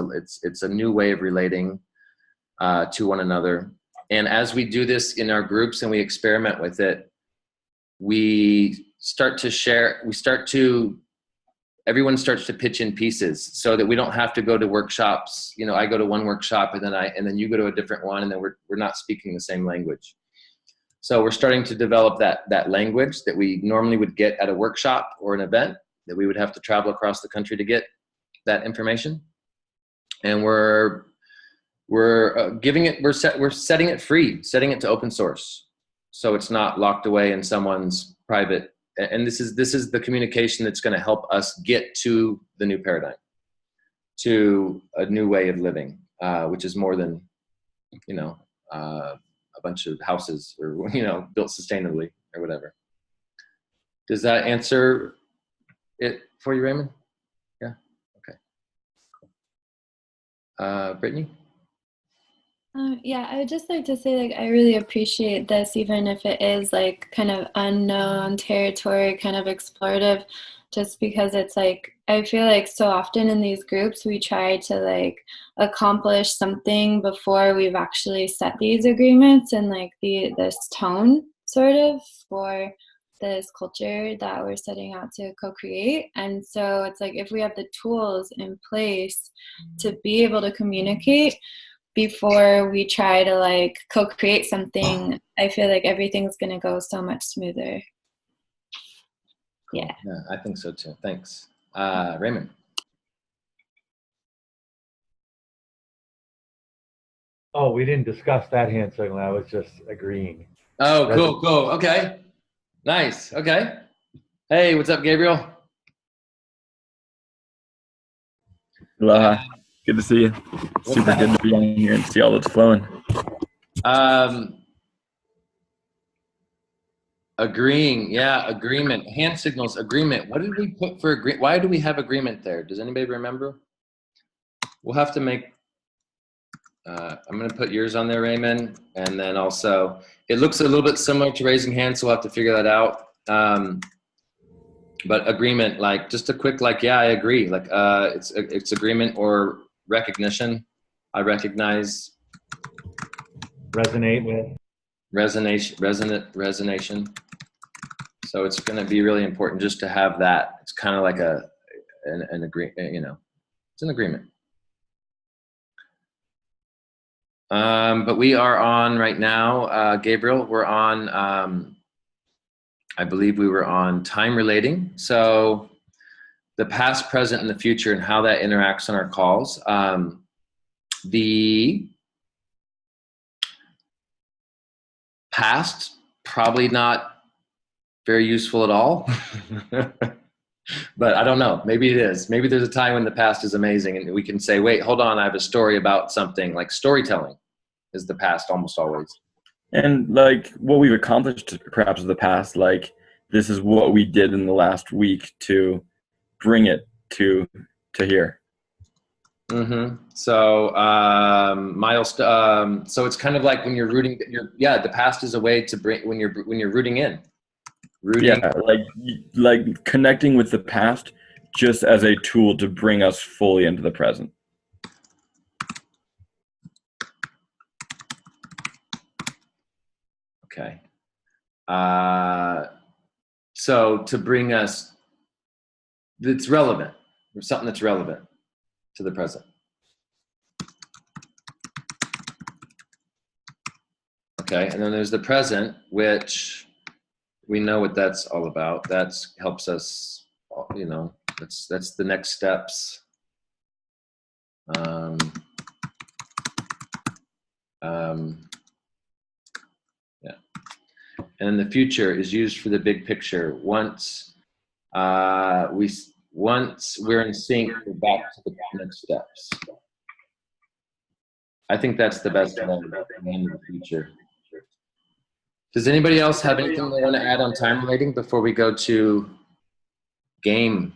a new way of relating to one another. And as we do this in our groups and we experiment with it, we start to share. Everyone starts to pitch in pieces so that we don't have to go to workshops. You know, I go to one workshop and then you go to a different one, and then we're not speaking the same language. So we're starting to develop that language that we normally would get at a workshop or an event, that we would have to travel across the country to get that information. And we're setting it free, setting it to open source, so it's not locked away in someone's private. And this is the communication that's going to help us get to the new paradigm, to a new way of living, which is more than, a bunch of houses or, built sustainably or whatever. Does that answer it for you, Raymond? Yeah. Okay. Brittany? Yeah, I would just like to say, like, I really appreciate this, even if it is like kind of unknown territory, kind of explorative, just because it's like, I feel like so often in these groups, we try to like accomplish something before we've actually set these agreements and like this tone sort of for this culture that we're setting out to co-create. And so it's like, if we have the tools in place to be able to communicate before we try to like co-create something, I feel like everything's going to go so much smoother. Cool. Yeah. Yeah, I think so too. Thanks. Raymond? Oh, we didn't discuss that hand signal. I was just agreeing. Oh, cool. Okay. Nice. Okay. Hey, what's up, Gabriel? Aloha. Good to see you. Super good to be on here and see all that's flowing. Agreeing. Yeah, agreement. Hand signals, agreement. What did we put for agreement? Why do we have agreement there? Does anybody remember? We'll have to make, I'm going to put yours on there, Raymond. And then also, it looks a little bit similar to raising hands, so we'll have to figure that out. But agreement, like just a quick, like, yeah, I agree. Like, it's agreement or recognition. I recognize. Resonate with. Resonation. So it's going to be really important just to have that. It's kind of like an agreement, it's an agreement. But we are on right now, Gabriel, we're on, I believe we were on time relating. So the past, present, and the future and how that interacts on our calls. The past, probably not very useful at all. But I don't know, maybe it is. Maybe there's a time when the past is amazing and we can say, wait, hold on, I have a story about something. Like storytelling is the past almost always. And like what we've accomplished perhaps in the past, like this is what we did in the last week to bring it to here. Mm-hmm. So milestone. So it's kind of like when you're rooting. The past is a way to bring when you're rooting in. Yeah, like connecting with the past just as a tool to bring us fully into the present. Okay. So to bring us, that's relevant, or something that's relevant to the present. Okay, and then there's the present, which we know what that's all about. That helps us, that's the next steps. Yeah. And the future is used for the big picture. Once we're in sync, we're back to the next steps. I think that's the best way to end the future. Does anybody else have anything they want to add on time relating before we go to game?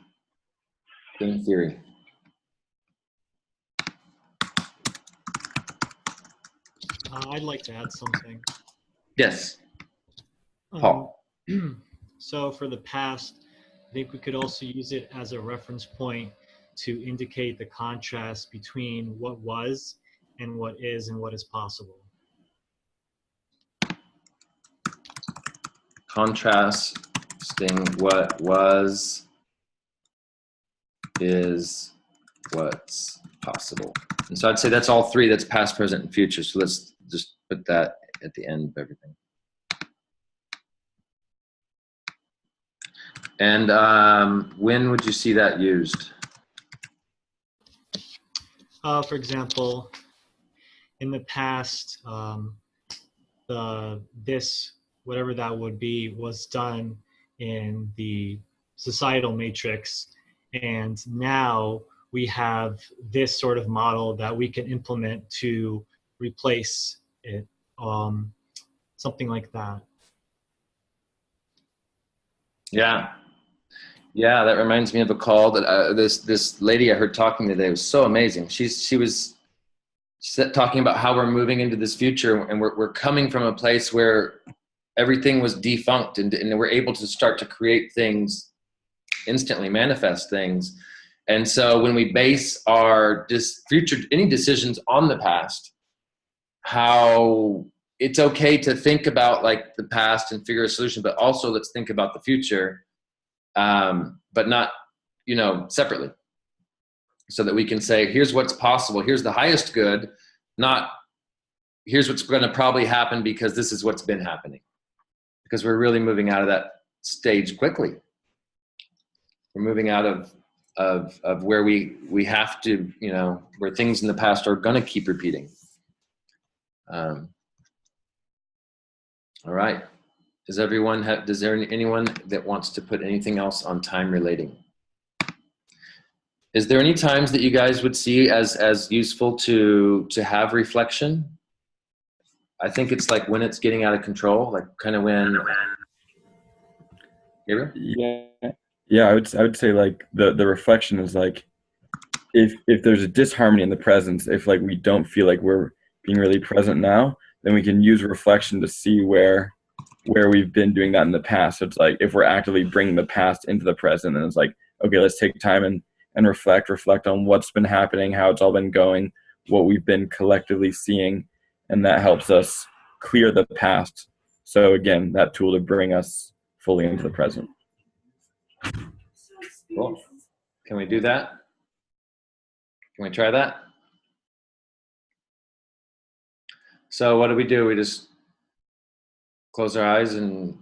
Game theory. I'd like to add something. Yes, Um, Paul. So for the past, I think we could also use it as a reference point to indicate the contrast between what was and what is and what is possible. Contrasting what was is what's possible. And so I'd say that's all three. That's past, present, and future. So let's just put that at the end of everything. And when would you see that used? For example, in the past, this, whatever that would be, was done in the societal matrix. And now we have this sort of model that we can implement to replace it, something like that. Yeah. Yeah, that reminds me of a call that this lady I heard talking today was so amazing. She was talking about how we're moving into this future, and we're coming from a place where everything was defunct, and we're able to start to create things instantly, manifest things. And so when we base our future, any decisions on the past, how it's okay to think about like the past and figure a solution, but also let's think about the future, but not, separately, so that we can say, here's what's possible. Here's the highest good, not here's what's going to probably happen because this is what's been happening. Because we're really moving out of that stage quickly. We're moving out of where we have to, where things in the past are going to keep repeating. All right. Does there anyone that wants to put anything else on time relating? Is there any times that you guys would see as useful to have reflection? I think it's like when it's getting out of control, like kind of when. Gabriel? Yeah. I would say like the reflection is like if there's a disharmony in the presence, if like we don't feel like we're being really present now, then we can use reflection to see where we've been doing that in the past. So it's like if we're actively bringing the past into the present, then it's like, okay, let's take time and reflect on what's been happening, how it's all been going, what we've been collectively seeing, and that helps us clear the past. So again, that tool to bring us fully into the present. Cool. Can we do that? Can we try that? So what do? We just close our eyes and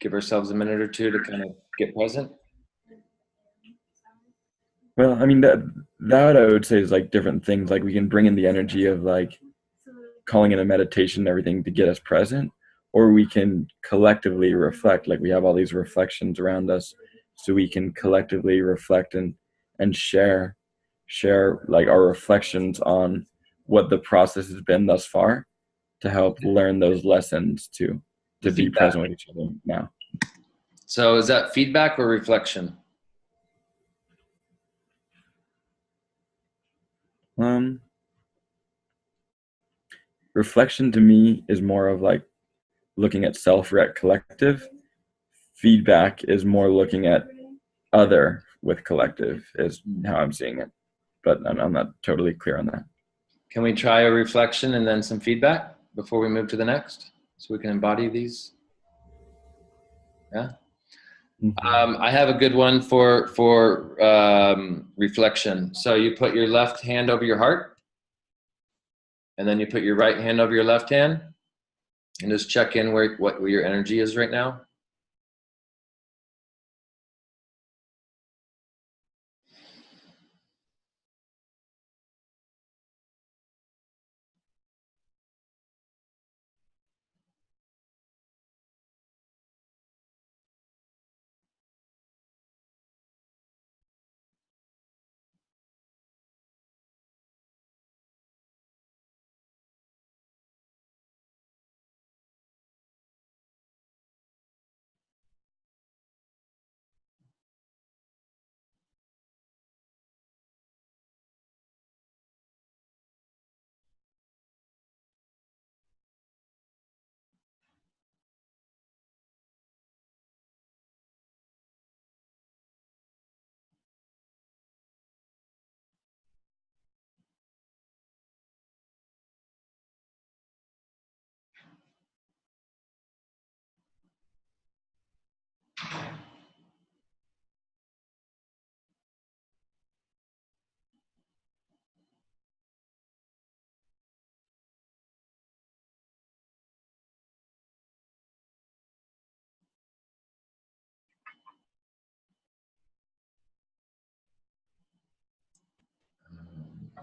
give ourselves a minute or two to kind of get present? Well, I mean, that I would say is like different things. Like we can bring in the energy of like calling in a meditation and everything to get us present, or we can collectively reflect. Like we have all these reflections around us, so we can collectively reflect and share like our reflections on what the process has been thus far, to help learn those lessons to be present with each other now. So is that feedback or reflection? Reflection to me is more of like looking at self at collective. Feedback is more looking at other with collective, is how I'm seeing it. But I'm not totally clear on that. Can we try a reflection and then some feedback before we move to the next, so we can embody these? Yeah. Mm-hmm. I have a good one for reflection. So you put your left hand over your heart, and then you put your right hand over your left hand, and just check in where your energy is right now.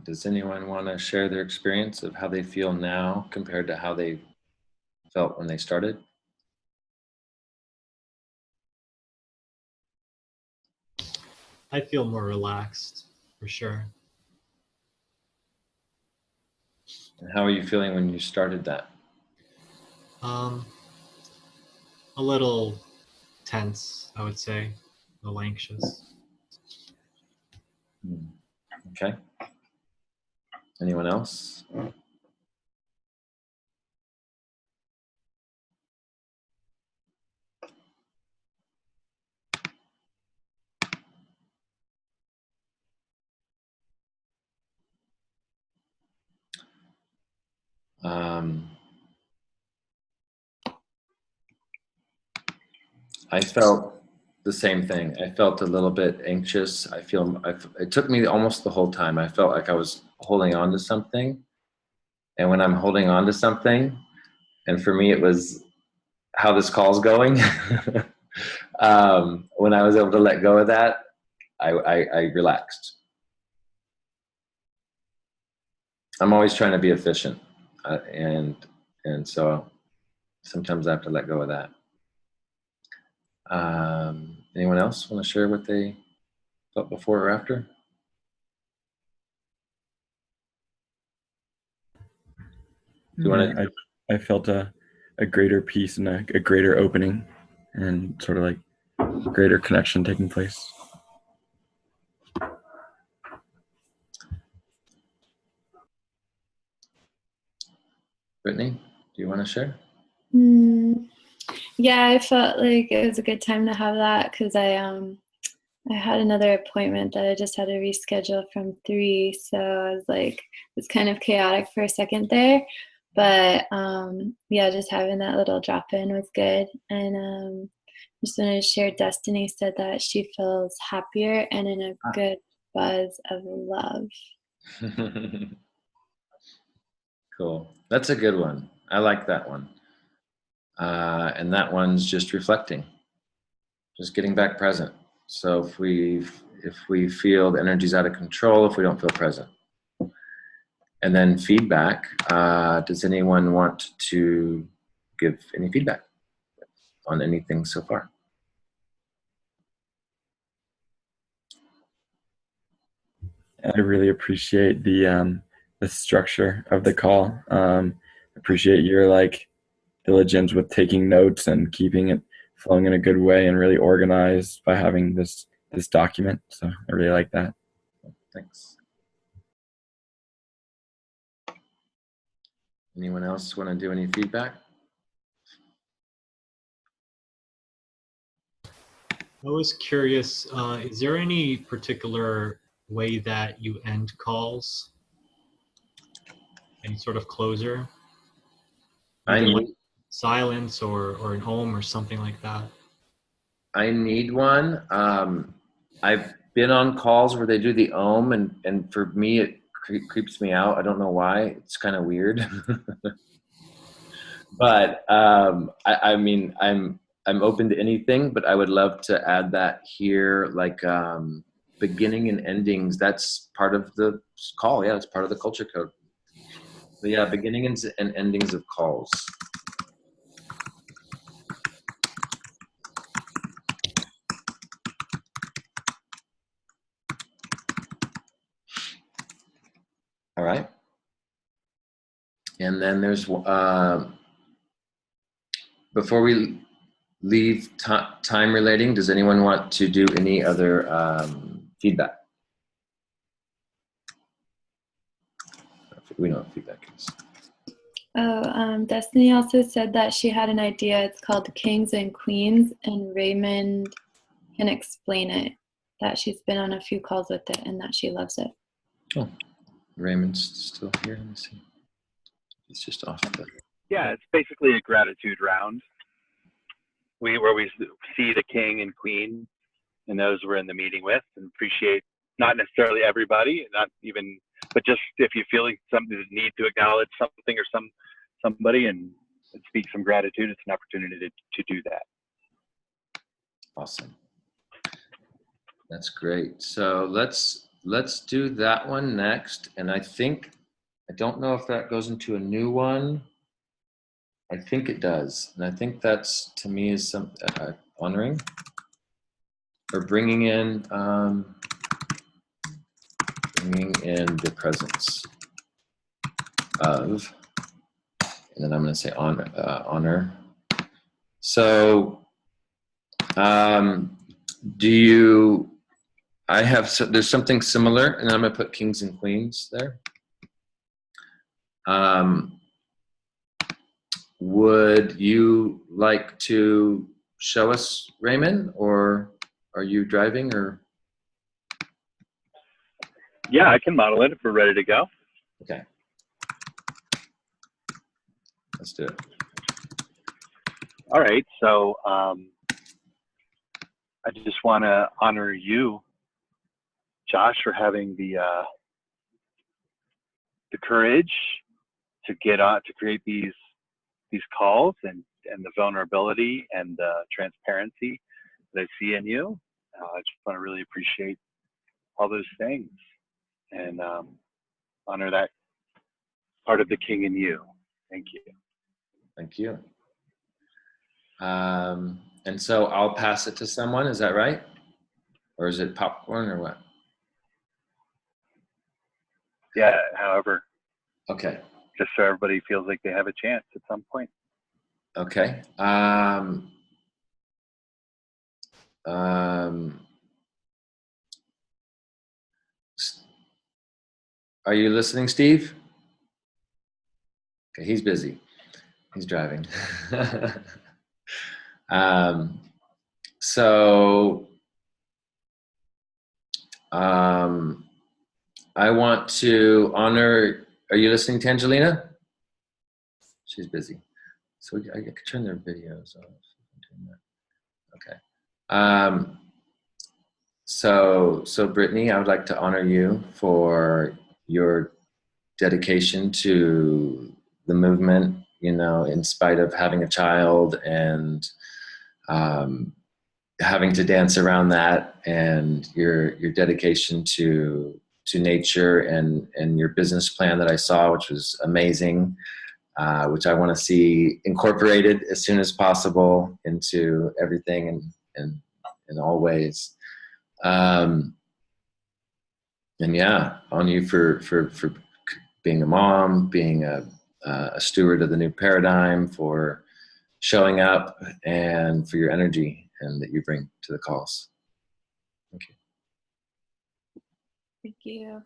Does anyone want to share their experience of how they feel now compared to how they felt when they started? I feel more relaxed, for sure. And how are you feeling when you started that? A little tense, I would say, a little anxious. Okay. Anyone else? I felt the same thing. I felt a little bit anxious. It took me almost the whole time. I felt like I was holding on to something. And when I'm holding on to something, and for me, it was how this call's going. When I was able to let go of that, I relaxed. I'm always trying to be efficient. And so sometimes I have to let go of that. Anyone else want to share what they felt before or after? Do you want to? I felt a greater peace and a greater opening and sort of like greater connection taking place. Brittany, do you want to share? Yeah, I felt like it was a good time to have that because I had another appointment that I just had to reschedule from 3, so I was like, it's kind of chaotic for a second there, but yeah, just having that little drop in was good. And just wanted to share, Destiny said that she feels happier and in a good buzz of love. Cool. That's a good one. I like that one. And that one's just reflecting, just getting back present. So if we feel the energy's out of control, if we don't feel present. And then feedback. Does anyone want to give any feedback on anything so far? I really appreciate the structure of the call. Appreciate your like diligence with taking notes and keeping it flowing in a good way and really organized by having this document. So I really like that. Thanks. Anyone else want to do any feedback? I was curious, is there any particular way that you end calls? Any sort of closer? Either like silence or an om or something like that? I need one. I've been on calls where they do the om, and for me, it creeps me out. I don't know why. It's kind of weird. But I mean, I'm open to anything, but I would love to add that here, like beginning and endings. That's part of the call. Yeah, it's part of the culture code. But yeah, beginnings and endings of calls. All right. And then there's before we leave time relating, does anyone want to do any other feedback? We know what feedback is. Oh, Destiny also said that she had an idea. It's called Kings and Queens, and Raymond can explain it. That she's been on a few calls with it and that she loves it. Oh, Raymond's still here. Let me see. He's just off. Yeah, it's basically a gratitude round. Where we see the king and queen and those we're in the meeting with, and appreciate not necessarily everybody, not even, but just if you're feeling something, the need to acknowledge something or somebody and speak some gratitude, it's an opportunity to do that. Awesome. That's great. So let's let's do that one next. And I don't know if that goes into a new one. I think it does. And I think that's, to me, is some honoring or bringing in the presence of, and then I'm going to say honor. So, there's something similar, and I'm going to put kings and queens there. Would you like to show us, Raymond, or are you driving, or? Yeah, I can model it if we're ready to go. Okay. Let's do it. All right, so I just want to honor you, Josh, for having the courage to get on to create these calls and the vulnerability and the transparency that I see in you. I just want to really appreciate all those things and honor that part of the king in you. Thank you. Thank you. And so I'll pass it to someone, is that right? Or is it popcorn or what? Yeah, however. Okay. Just so everybody feels like they have a chance at some point. Okay. Are you listening, Steve? Okay, he's busy. He's driving. I want to honor, are you listening to Angelina? She's busy. So I could turn their videos off. Okay. So Brittany, I would like to honor you for your dedication to the movement, you know, in spite of having a child and having to dance around that, and your dedication to nature and your business plan that I saw, which was amazing, which I want to see incorporated as soon as possible into everything and in all ways. And yeah, on you for being a mom, being a steward of the new paradigm, for showing up, and for your energy and that you bring to the calls. Thank you. Thank you.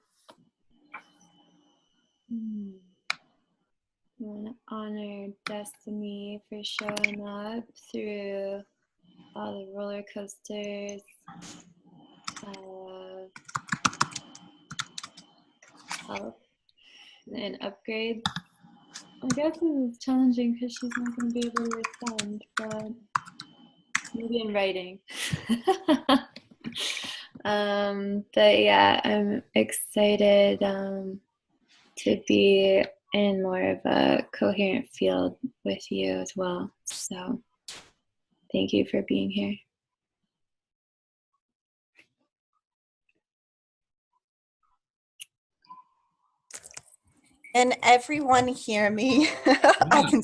I want to honor Destiny for showing up through all the roller coasters of health and upgrades. I guess this is challenging because she's not going to be able to respond, but maybe in writing. But yeah, I'm excited to be in more of a coherent field with you as well. So thank you for being here. Can everyone hear me? I can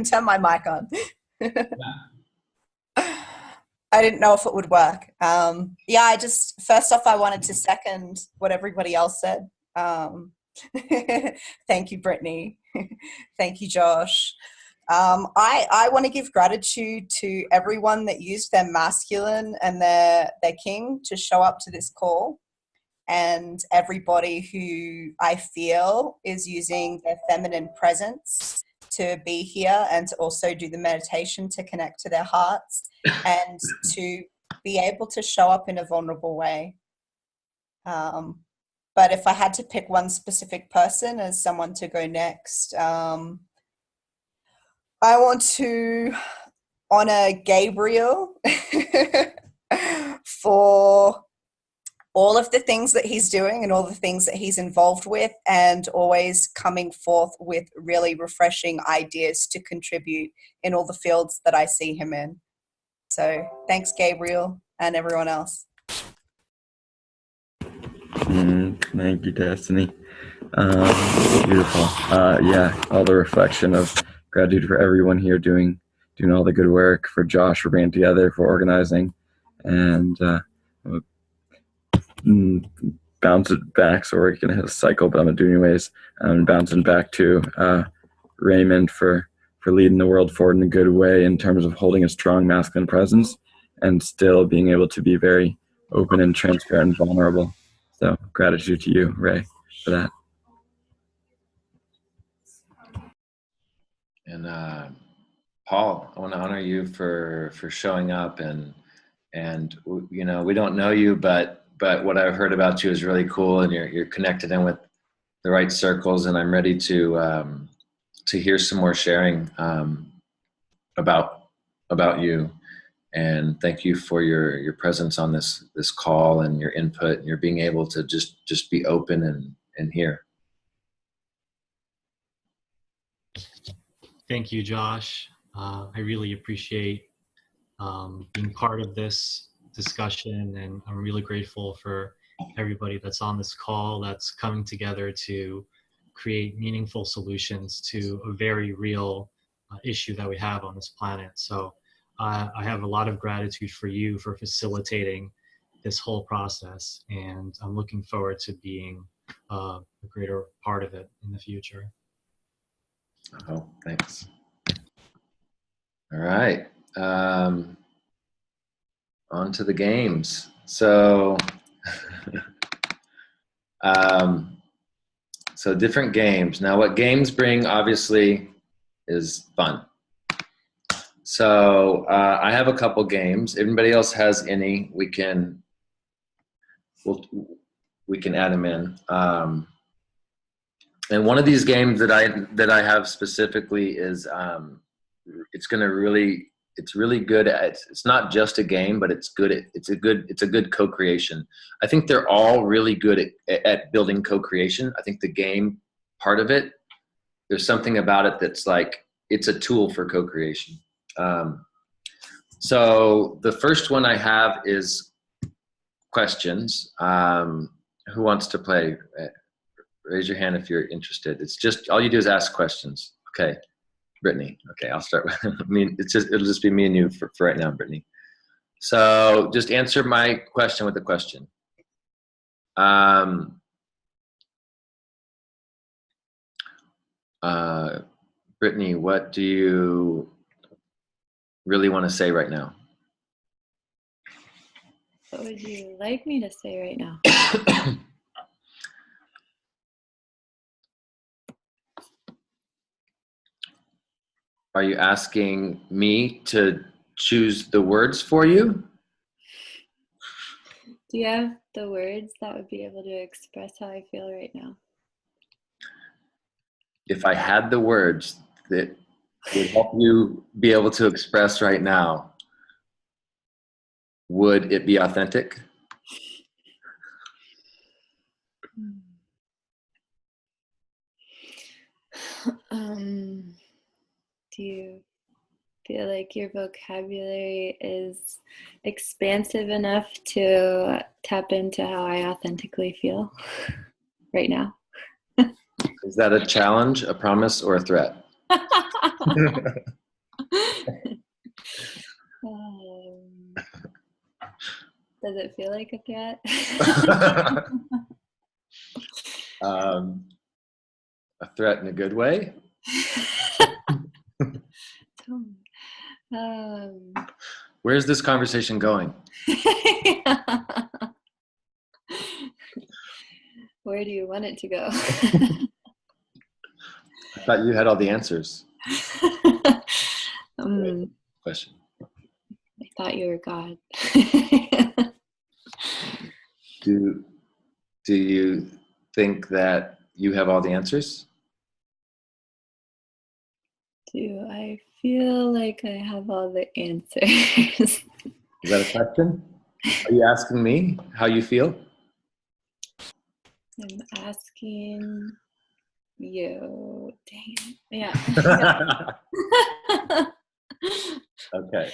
turn my mic on. I didn't know if it would work. Yeah, first off, I wanted to second what everybody else said. Thank you, Brittany. Thank you, Josh. I want to give gratitude to everyone that used their masculine and their king to show up to this call, and everybody who I feel is using their feminine presence to be here and to also do the meditation to connect to their hearts and to be able to show up in a vulnerable way. But if I had to pick one specific person as someone to go next, I want to honor Gabriel for all of the things that he's doing and all the things that he's involved with, and always coming forth with really refreshing ideas to contribute in all the fields that I see him in. So thanks, Gabriel, and everyone else. Thank you, Destiny. Beautiful. Yeah, all the reflection of gratitude for everyone here doing all the good work, for Josh for bringing together, for organizing, and bounce it back. So we're gonna hit a cycle, but I'm gonna do it anyways. Bouncing back to Raymond for leading the world forward in a good way in terms of holding a strong masculine presence and still being able to be very open and transparent and vulnerable. So gratitude to you, Ray, for that. And Paul, I want to honor you for showing up and you know, we don't know you, but what I've heard about you is really cool, and you're connected in with the right circles, and I'm ready to hear some more sharing about you. And thank you for your presence on this call and your input and your being able to just be open and hear. Thank you, Josh. I really appreciate being part of this discussion, and I'm really grateful for everybody that's on this call that's coming together to create meaningful solutions to a very real issue that we have on this planet. So I have a lot of gratitude for you for facilitating this whole process, and I'm looking forward to being a greater part of it in the future. Oh, thanks. All right. On to the games. So, so different games. Now, what games bring, obviously, is fun. So I have a couple games. Everybody else has any? We can add them in. And one of these games that I have specifically is it's really good at, it's not just a game, but it's a good co-creation. I think they're all really good at building co-creation. I think the game part of it, there's something about it that's like, it's a tool for co-creation. So the first one I have is questions. Who wants to play? Raise your hand if you're interested. It's just, all you do is ask questions. Okay. Brittany. Okay, I'll start with, it'll just be me and you for right now, Brittany. So just answer my question with a question. Brittany, what do you really want to say right now? What would you like me to say right now? Are you asking me to choose the words for you? Do you have the words that would be able to express how I feel right now? If I had the words that would help you be able to express right now, would it be authentic? Do you feel like your vocabulary is expansive enough to tap into how I authentically feel right now? Is that a challenge, a promise, or a threat? Does it feel like a threat? A threat in a good way? Where's this conversation going? Where do you want it to go? I thought you had all the answers. Question. I thought you were God. Do you think that you have all the answers? Do I feel like I have all the answers? Is that a question? Are you asking me how you feel? I'm asking you. Dang it. Yeah. Okay.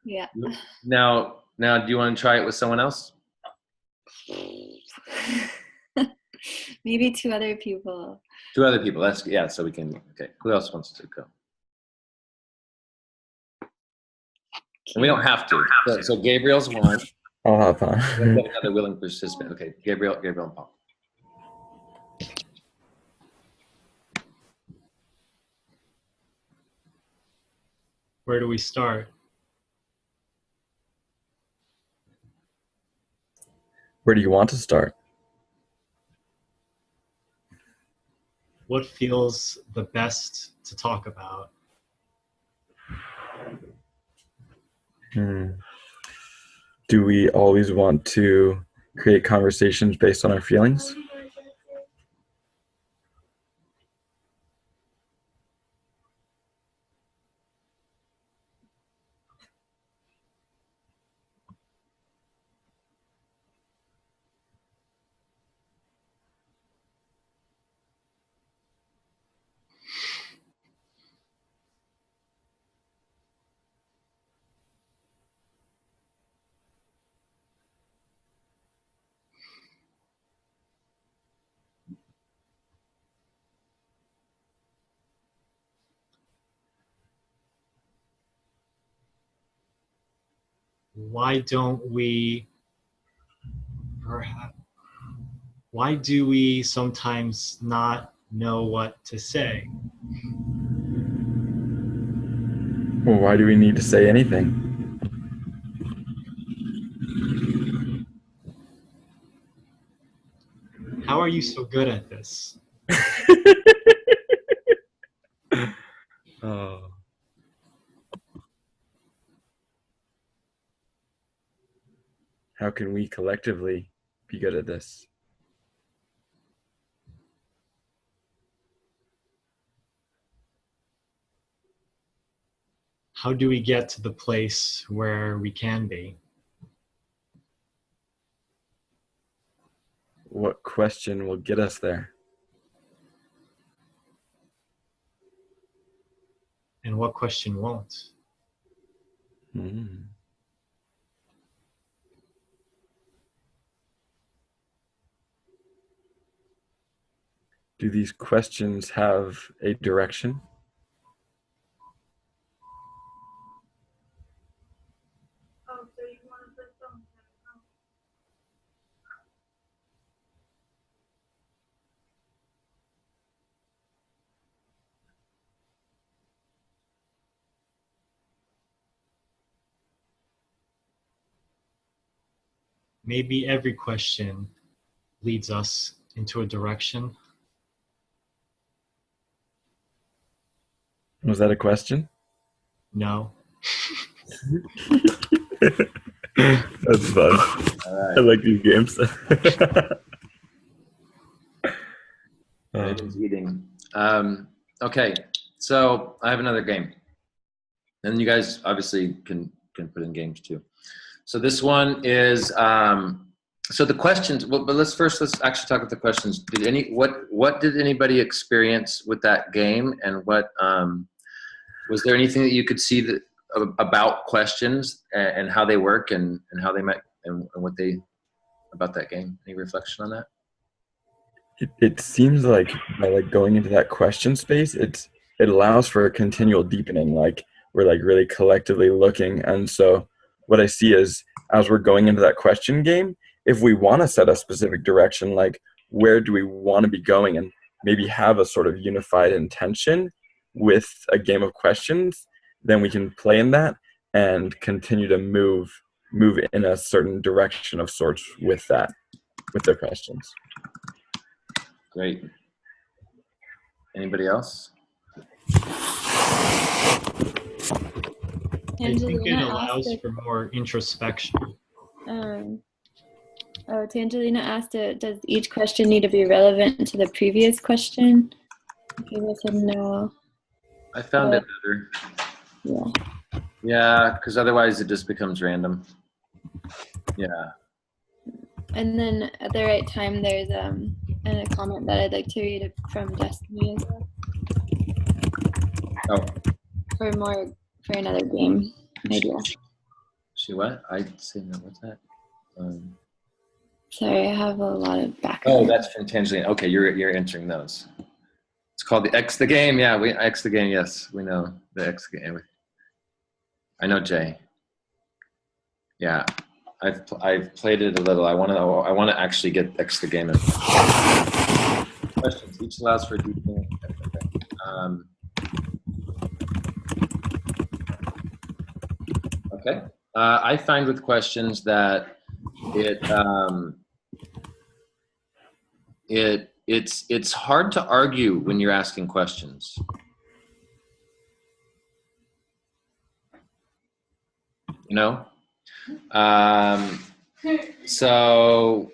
Yeah. Now, do you want to try it with someone else? Maybe 2 other people. 2 other people. That's, yeah, so we can, okay. Who else wants to go? And we don't have to. So Gabriel's one. I'll hop We on. have another willing participant. Okay, Gabriel and Paul. Where do we start? Where do you want to start? What feels the best to talk about? Do we always want to create conversations based on our feelings? Why do we sometimes not know what to say? Well, why do we need to say anything? How are you so good at this? Oh. How can we collectively be good at this? How do we get to the place where we can be? What question will get us there? And what question won't? Mm. Do these questions have a direction? Maybe every question leads us into a direction. Was that a question? No. That's fun. All I right. like these games. Megan's eating. Okay, so I have another game. And you guys obviously can put in games too. So this one is, so the questions, well, but let's actually talk about the questions. What did anybody experience with that game, and what, was there anything that you could see that about questions and how they work and how they might, and what they, about that game? Any reflection on that? It seems like by like going into that question space, it allows for a continual deepening. Like we're like really collectively looking, and so what I see is as we're going into that question game, if we want to set a specific direction, like where do we want to be going, and maybe have a sort of unified intention with a game of questions, then we can play in that and continue to move in a certain direction of sorts with that, with their questions. Great. Anybody else? I think it Angelina allows asked for more introspection. Angelina asked, does each question need to be relevant to the previous question? People said no. I found it better. Yeah. Yeah, because otherwise it just becomes random. Yeah. And then at the right time, there's a comment that I'd like to read from Destiny as well. Oh, For another game idea. she what? I say no. What's that? Sorry, I have a lot of Oh, background. that's Fantangelion. Okay, you're entering those. It's called the X the game. Yeah, we X the game. Yes, we know the X game. I know Jay. Yeah, I've played it a little. I want to actually get X the game in. Questions. Each allows for a deep thing. Okay. I find with questions that it's hard to argue when you're asking questions. You know? So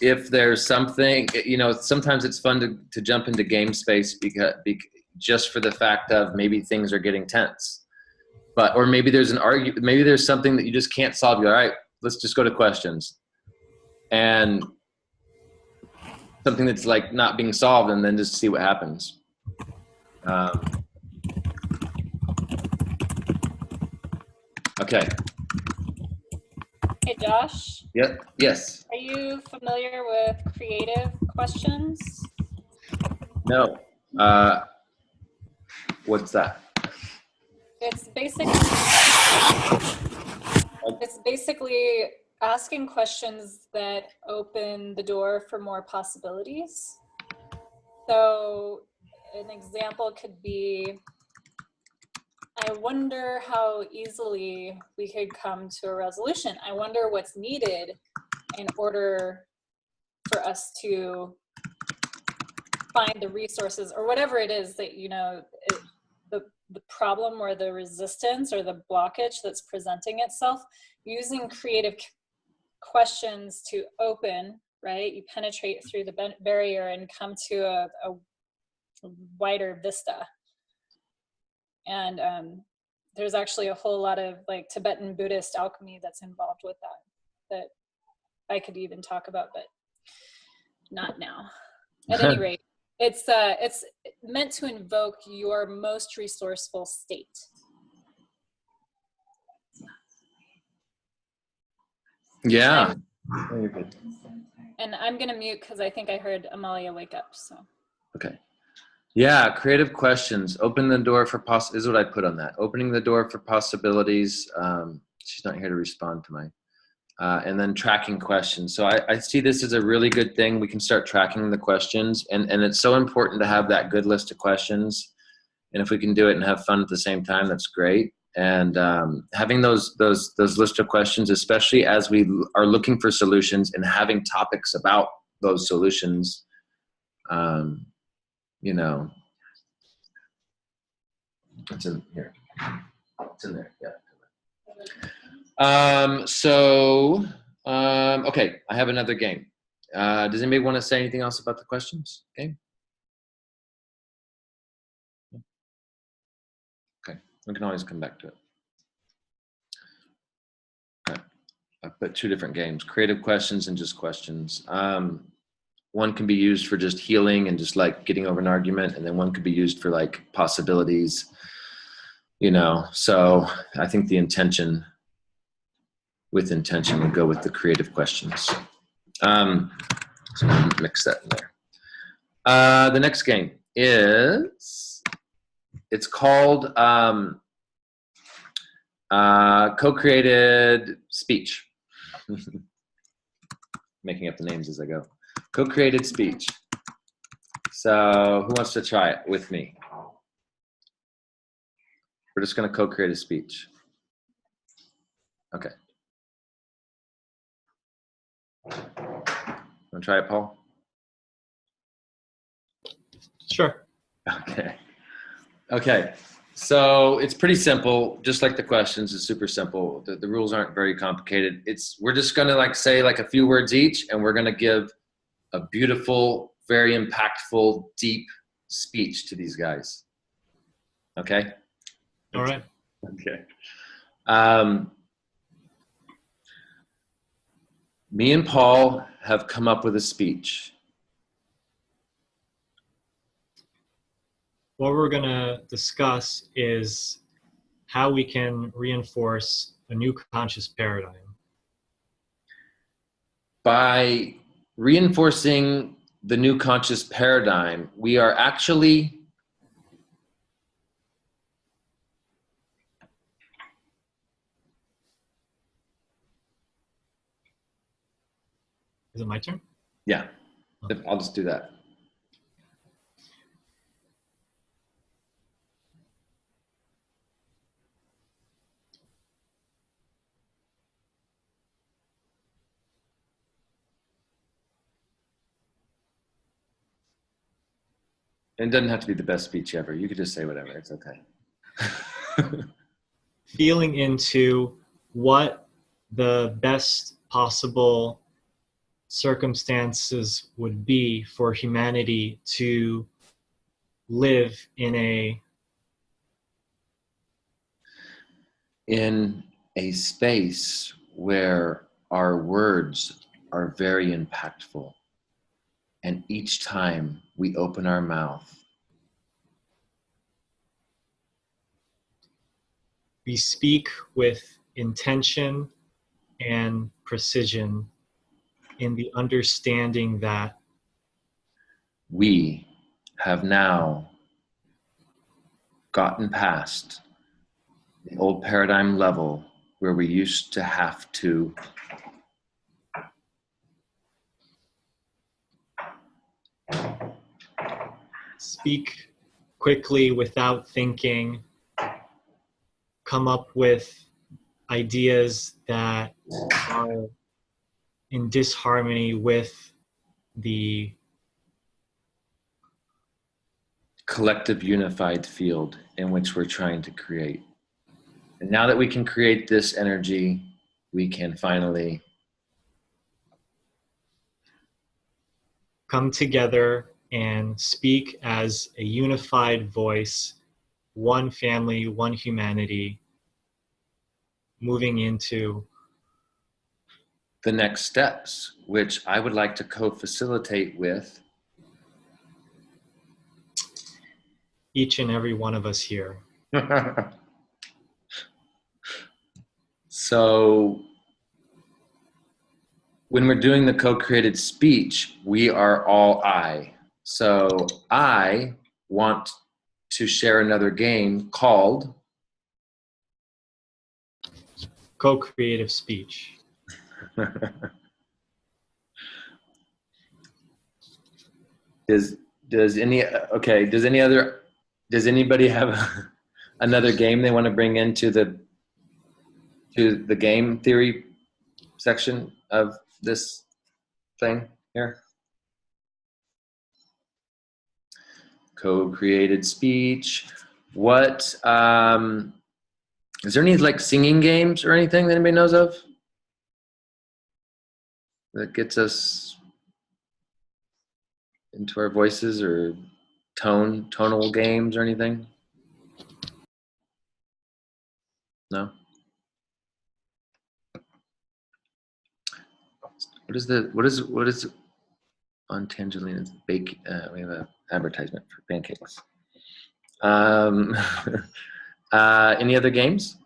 if there's something, you know, sometimes it's fun to jump into game space because just for the fact of maybe things are getting tense. But, or maybe there's maybe there's something that you just can't solve. You're all right, let's just go to questions. And something that's like not being solved, and then just see what happens. Okay. Hey, Josh. Yep. Yes. Are you familiar with creative questions? No. What's that? It's basically asking questions that open the door for more possibilities. So an example could be, I wonder how easily we could come to a resolution. I wonder what's needed in order for us to find the resources, or whatever it is that, you know, the problem or the resistance or the blockage that's presenting itself. Using creative questions to open, right? You penetrate through the barrier and come to a wider vista. And there's actually a whole lot of like Tibetan Buddhist alchemy that's involved with that I could even talk about, but not now. At any rate, it's meant to invoke your most resourceful state. Yeah. And I'm gonna mute because I think I heard Amalia wake up. So. Okay. Yeah, creative questions. Open the door for is what I put on that. Opening the door for possibilities. She's not here to respond to my. And then tracking questions. So I see this as a really good thing. We can start tracking the questions, and it's so important to have that good list of questions. And if we can do it and have fun at the same time, that's great. And having those list of questions, especially as we are looking for solutions and having topics about those solutions, you know, it's in here. It's in there. Yeah. Okay, I have another game. Does anybody want to say anything else about the questions game? Okay, we can always come back to it. Okay, I've put two different games, creative questions and just questions. One can be used for just healing and just like getting over an argument, and then one could be used for like possibilities, you know. So I think the intention would go with the creative questions. So I'm gonna mix that in there. The next game is, it's called co-created speech. Making up the names as I go. Co-created speech. So who wants to try it with me? We're just gonna co-create a speech. Okay. Want to try it, Paul? Sure. Okay. Okay. So it's pretty simple, just like the questions. It's super simple. The rules aren't very complicated. We're just gonna like say like a few words each, and we're gonna give a beautiful, very impactful, deep speech to these guys. Okay. All right. Okay. Me and Paul have come up with a speech. What we're going to discuss is how we can reinforce a new conscious paradigm. by reinforcing the new conscious paradigm, we are actually Is it my turn? yeah, I'll just do that. And it doesn't have to be the best speech ever. You could just say whatever. It's okay. Feeling into what the best possible circumstances would be for humanity to live in a space where our words are very impactful. And each time we open our mouth, we speak with intention and precision in the understanding that we have now gotten past the old paradigm level where we used to have to speak quickly without thinking, come up with ideas that are in disharmony with the collective unified field in which we're trying to create. And now that we can create this energy, we can finally come together and speak as a unified voice, one family, one humanity, moving into the next steps, which I would like to co-facilitate with each and every one of us here. So when we're doing the co-created speech, we are all I. So I want to share another game called Co-creative speech. Does anybody have another game they want to bring into the game theory section of this thing here? Co-created speech. What is there any like singing games or anything that anybody knows of that gets us into our voices, or tonal games or anything? No. What is on Tangelina's bake? We have an advertisement for pancakes. Any other games?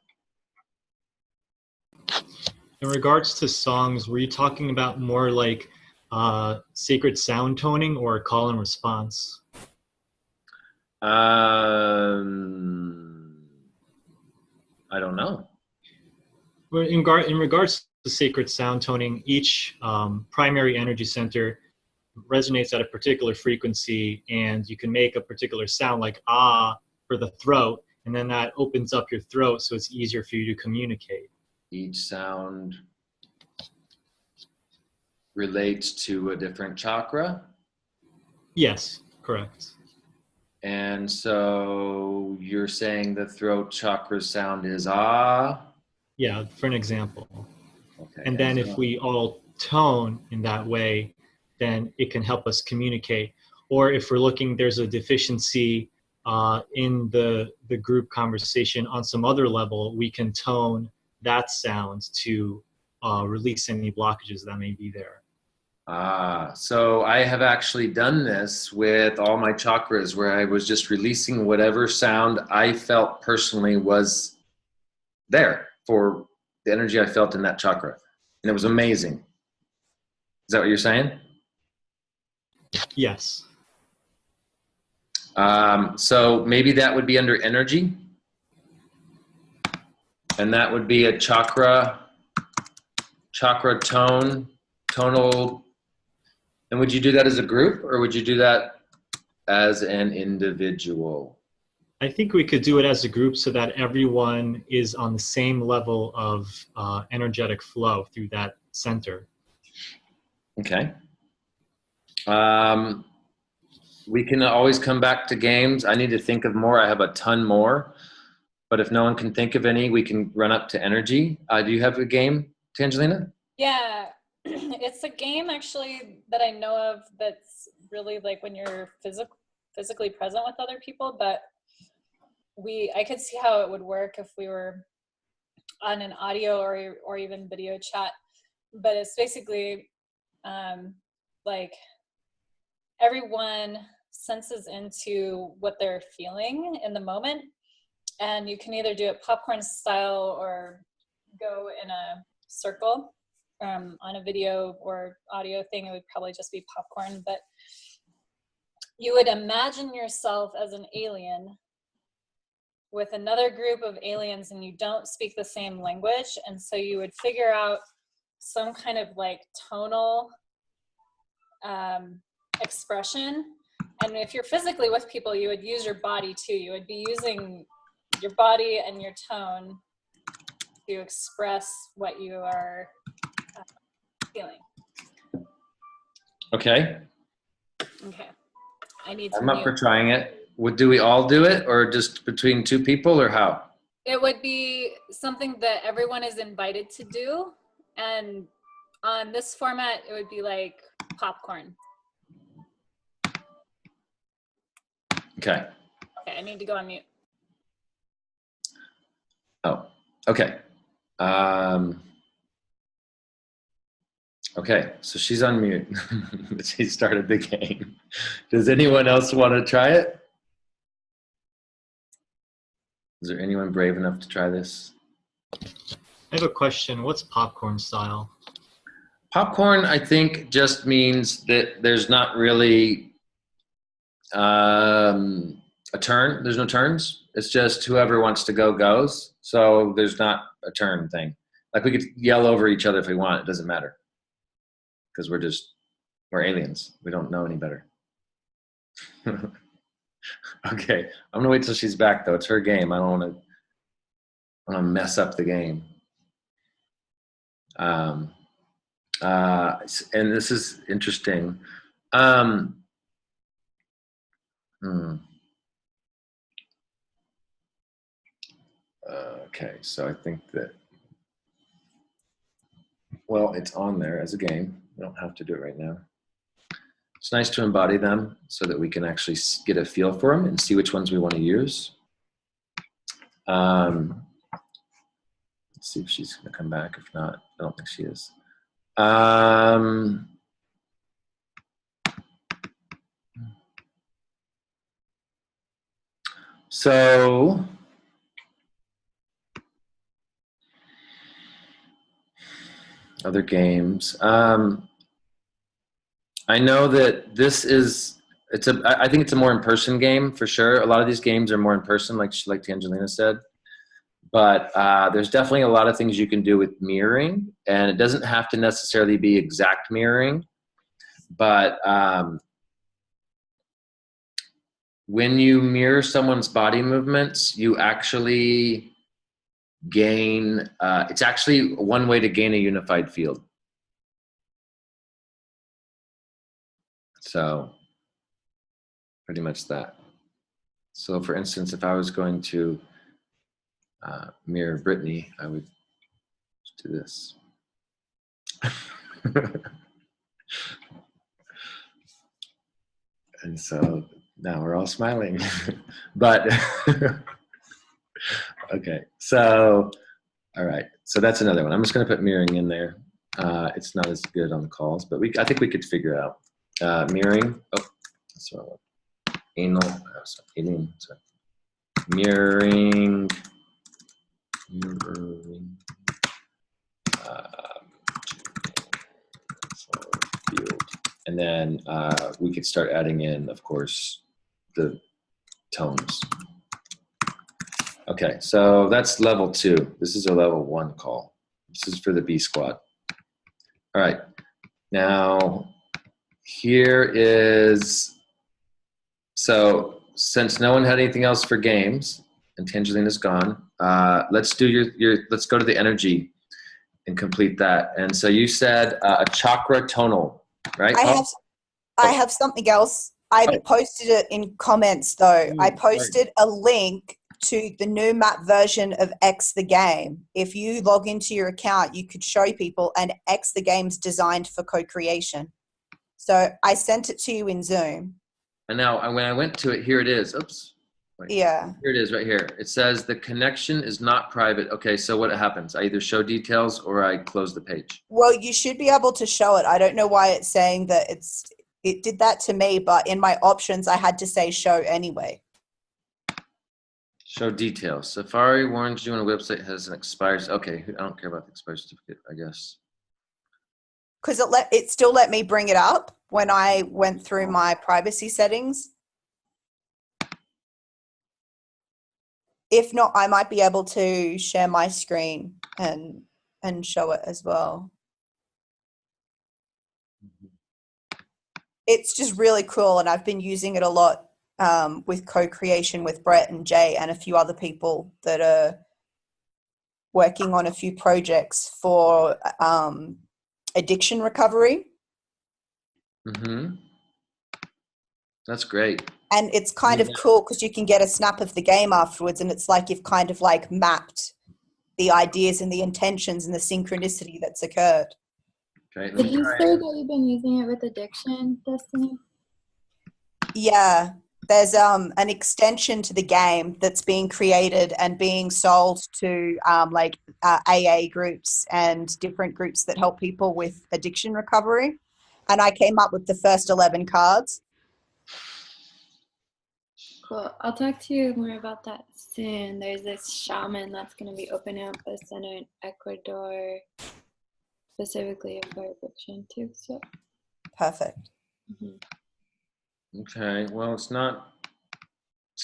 In regards to songs, were you talking about more like sacred sound toning or call and response? I don't know. In regards to sacred sound toning, each primary energy center resonates at a particular frequency, and you can make a particular sound like ah for the throat, and then that opens up your throat so it's easier for you to communicate. Each sound relates to a different chakra? Yes, correct. And so you're saying the throat chakra sound is ah? Yeah, for an example. Okay. And then if we all tone in that way, then it can help us communicate. Or if we're looking, there's a deficiency in the group conversation on some other level, we can tone that sound to release any blockages that may be there. So I have actually done this with all my chakras, where I was just releasing whatever sound I felt personally was there for the energy I felt in that chakra. And it was amazing. that what you're saying? Yes. So maybe that would be under energy. And that would be a chakra tone, tonal. And would you do that as a group, or would you do that as an individual? I think we could do it as a group so that everyone is on the same level of energetic flow through that center. Okay. We can always come back to games. I need to think of more. I have a ton more. But if no one can think of any, we can run up to energy. Do you have a game, Tangelina? Yeah, it's a game actually that I know of that's really like when you're physically present with other people, but I could see how it would work if we were on an audio or even video chat. But it's basically like everyone senses into what they're feeling in the moment. And you can either do it popcorn style or go in a circle. On a video or audio thing, it would probably just be popcorn. But you would imagine yourself as an alien with another group of aliens, and you don't speak the same language. And so you would figure out some kind of like tonal expression. And if you're physically with people, you would use your body too. You would be using your body and your tone to express what you are feeling. Okay. Okay. I need to I'm up for mute. trying it. Do we all do it, or just between two people, or how? It would be something that everyone is invited to do. And on this format, it would be like popcorn. Okay. Okay, I need to go on mute. Oh, okay. Okay, so she's on mute. She started the game. Does anyone else want to try it? Is there anyone brave enough to try this? I have a question. What's popcorn style? Popcorn, I think, just means that there's not really a turn. There's no turns. It's just whoever wants to go goes. So there's not a turn thing. Like we could yell over each other if we want. It doesn't matter. Because we're aliens. We don't know any better. Okay, I'm gonna wait till she's back though. It's her game. I don't want to mess up the game. And this is interesting. Okay, so I think that, well, it's on there as a game. We don't have to do it right now. It's nice to embody them so that we can actually get a feel for them and see which ones we want to use. Let's see if she's going to come back. If not, I don't think she is. So other games. I know that this is, I think it's a more in-person game for sure. A lot of these games are more in person, like Tangelina said. But there's definitely a lot of things you can do with mirroring, and it doesn't have to necessarily be exact mirroring. But when you mirror someone's body movements, you actually gain, it's actually one way to gain a unified field. So pretty much that. So for instance, if I was going to mirror Brittany, I would do this. And so now we're all smiling. But okay, so all right, so that's another one. I'm just going to put mirroring in there. It's not as good on the calls, but I think we could figure it out. Mirroring. Oh, that's what I want. Alien. Sorry. Mirroring. And then we could start adding in, of course, the tones. Okay, so that's level 2. This is a level 1 call. This is for the B squad. All right, now here is, so since no one had anything else for games and Tangelina's gone, let's do let's go to the energy and complete that. And so you said a chakra tonal, right? I have something else. I posted it in comments though. I posted a link to the new map version of X the Game. If you log into your account, you could show people, and X the Game's designed for co-creation. So I sent it to you in Zoom. And now when I went to it, here it is. Oops. Wait. Yeah. Here it is right here. It says the connection is not private. Okay, so what happens? I either show details or I close the page. Well, you should be able to show it. I don't know why it's saying that it did that to me, but in my options, I had to say show anyway. Show details. Safari warns you when a website has an expired. Okay, I don't care about the expired certificate, I guess. Because it still let me bring it up when I went through my privacy settings. If not, I might be able to share my screen and show it as well. It's just really cool, and I've been using it a lot with co-creation with Brett and Jay and a few other people that are working on a few projects for addiction recovery. Mm-hmm. That's great. And it's kind of cool because you can get a snap of the game afterwards, and it's like you've kind of like mapped the ideas and the intentions and the synchronicity that's occurred. Okay, Did you say that you've been using it with addiction, Destiny? Yeah, there's an extension to the game that's being created and being sold to AA groups and different groups that help people with addiction recovery. And I came up with the first 11 cards. Cool. I'll talk to you more about that soon. There's this shaman that's going to be opening up a center in Ecuador, specifically for addiction too. So perfect. Mm-hmm. Okay. Well, it's not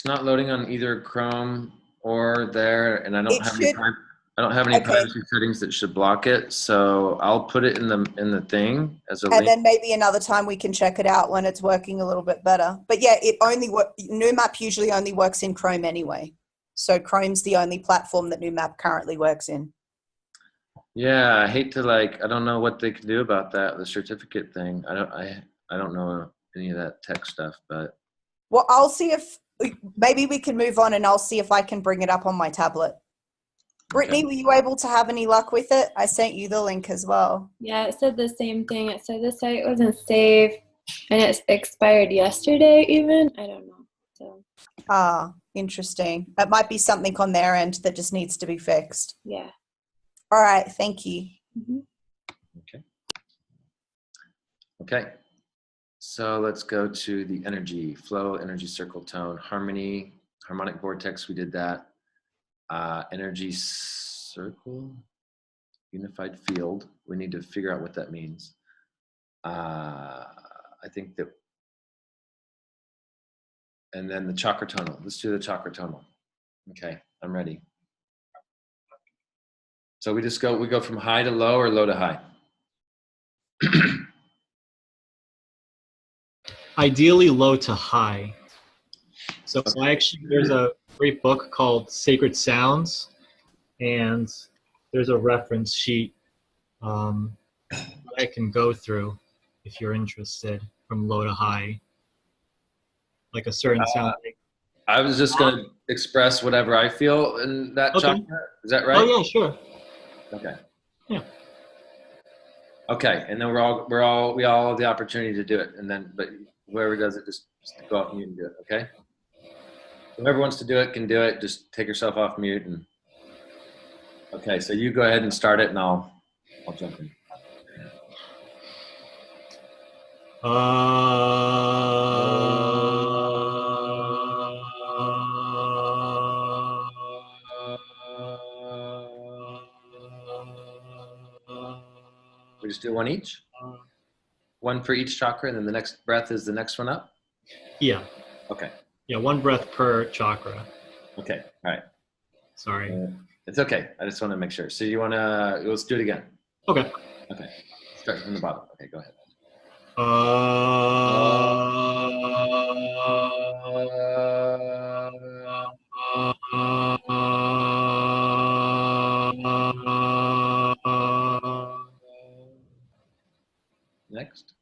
loading on either Chrome or there, and I don't have any privacy settings that should block it. So I'll put it in the thing as a link. And then maybe another time we can check it out when it's working a little bit better. But yeah, NewMap usually only works in Chrome anyway. So Chrome's the only platform that NewMap currently works in. Yeah, I hate to I don't know what they can do about that, the certificate thing. I don't know any of that tech stuff, but. Well, I'll see if maybe we can move on, and I'll see if I can bring it up on my tablet. Brittany, were you able to have any luck with it? I sent you the link as well. Yeah, it said the same thing. It said the site wasn't saved, and it expired yesterday even. I don't know. So. Ah, interesting. It might be something on their end that just needs to be fixed. Yeah. All right, thank you. Mm-hmm. Okay. Okay. So let's go to the energy, flow, energy circle, tone, harmony, harmonic vortex. We did that. Energy circle, unified field. We need to figure out what that means. I think that, and then the chakra tonal. Let's do the chakra tonal. Okay, I'm ready. So we go from high to low or low to high? Ideally low to high. So there's a great book called Sacred Sounds, and there's a reference sheet that I can go through if you're interested, from low to high. Like a certain sound. I was just going to express whatever I feel in that chakra. Is that right? Oh yeah, sure. Okay. Yeah. Okay, and then we all have the opportunity to do it, and then but whoever does it, just go off mute and do it. Okay. Whoever wants to do it can do it. Just take yourself off mute and. Okay, so you go ahead and start it, and I'll jump in. We just do one each? One for each chakra, and then the next breath is the next one up? Yeah. Okay. Yeah, 1 breath per chakra. Okay. All right. Sorry. It's okay. I just want to make sure. So you want to, let's do it again. Okay. Okay. Start from the bottom. Okay, go ahead. Next.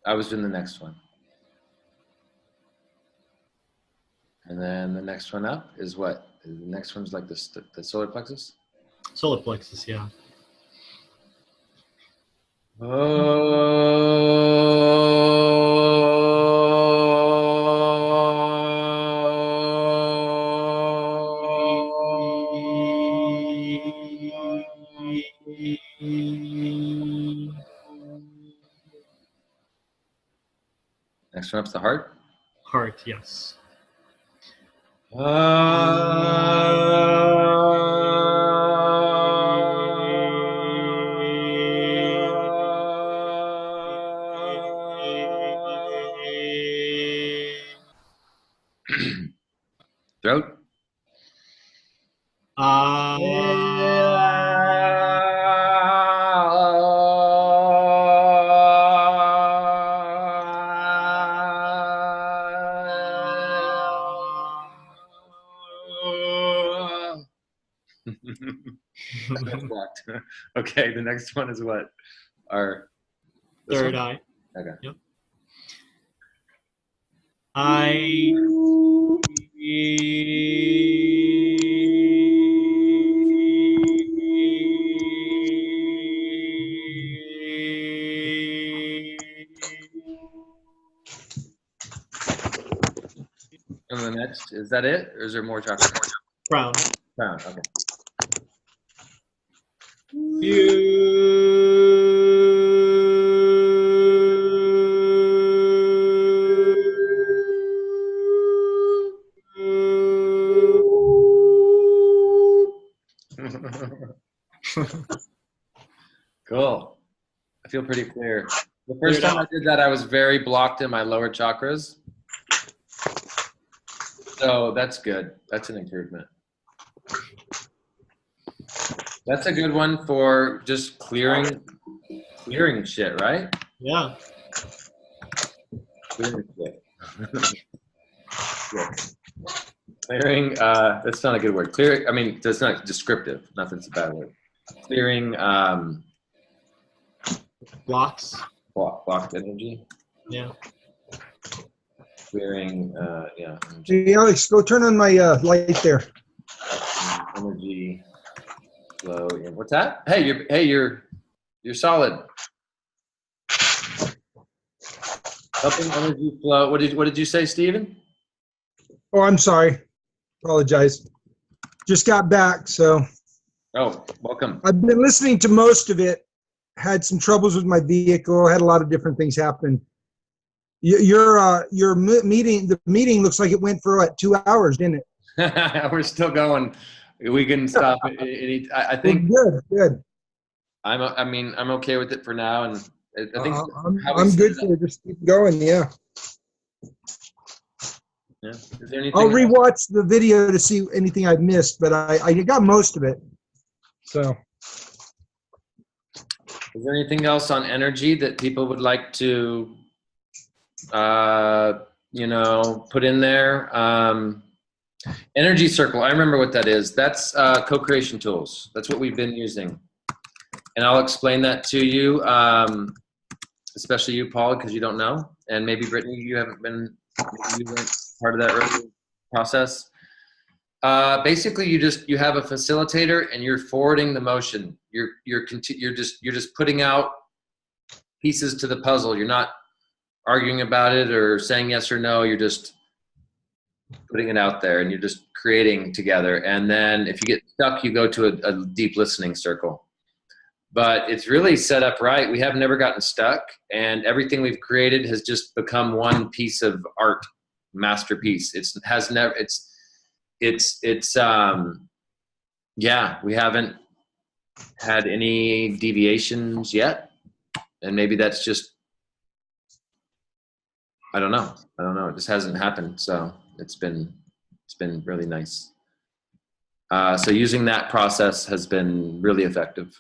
I was doing the next one. And then the next one up is what? The next one's like the solar plexus? Solar plexus, yeah. Next one up's the heart. Heart, yes. Throat. That's blocked. Okay, the next one is what? Our Third one? eye. Okay. Yep. I And the next, is that it? Or is there more chakra? crown. Crown, okay. Cool. I feel pretty clear. The first time I did that, I was very blocked in my lower chakras. So that's good. That's an improvement. That's a good one for just clearing shit, right? Yeah. Clearing shit. Yeah. Clearing, that's not a good word. Clearing, I mean, that's not descriptive. Nothing's a bad word. Clearing Blocks. blocked energy. Yeah. Clearing, yeah. Hey, Alex, go turn on my light there. Energy flow in. What's that? Hey, you're solid. Helping energy flow. What did you say, Stephen? Oh, I'm sorry. Apologize. Just got back, so. Oh, welcome. I've been listening to most of it. Had some troubles with my vehicle. Had a lot of different things happen. Your meeting, the meeting looks like it went for what, 2 hours, didn't it? We're still going. We can stop. I think. Well, good. I'm okay with it for now, and I think I'm good for it. Just keep going. Yeah. Yeah. Is there anything I'll else? rewatch the video to see anything I've missed, but I got most of it. So. Is there anything else on energy that people would like to, put in there? Energy circle. I remember what that is. That's co-creation tools. That's what we've been using, and I'll explain that to you, especially you, Paul, because you don't know, and maybe Brittany, you weren't part of that early process. Basically, you have a facilitator, and you're forwarding the motion. You're just putting out pieces to the puzzle. You're not arguing about it or saying yes or no. You're just putting it out there, and you're just creating together. And then if you get stuck, you go to a deep listening circle. But it's really set up right. We have never gotten stuck, and everything we've created has just become one piece of art, masterpiece. Yeah, we haven't had any deviations yet, and maybe that's just, I don't know. It just hasn't happened. So it's been really nice. So using that process has been really effective.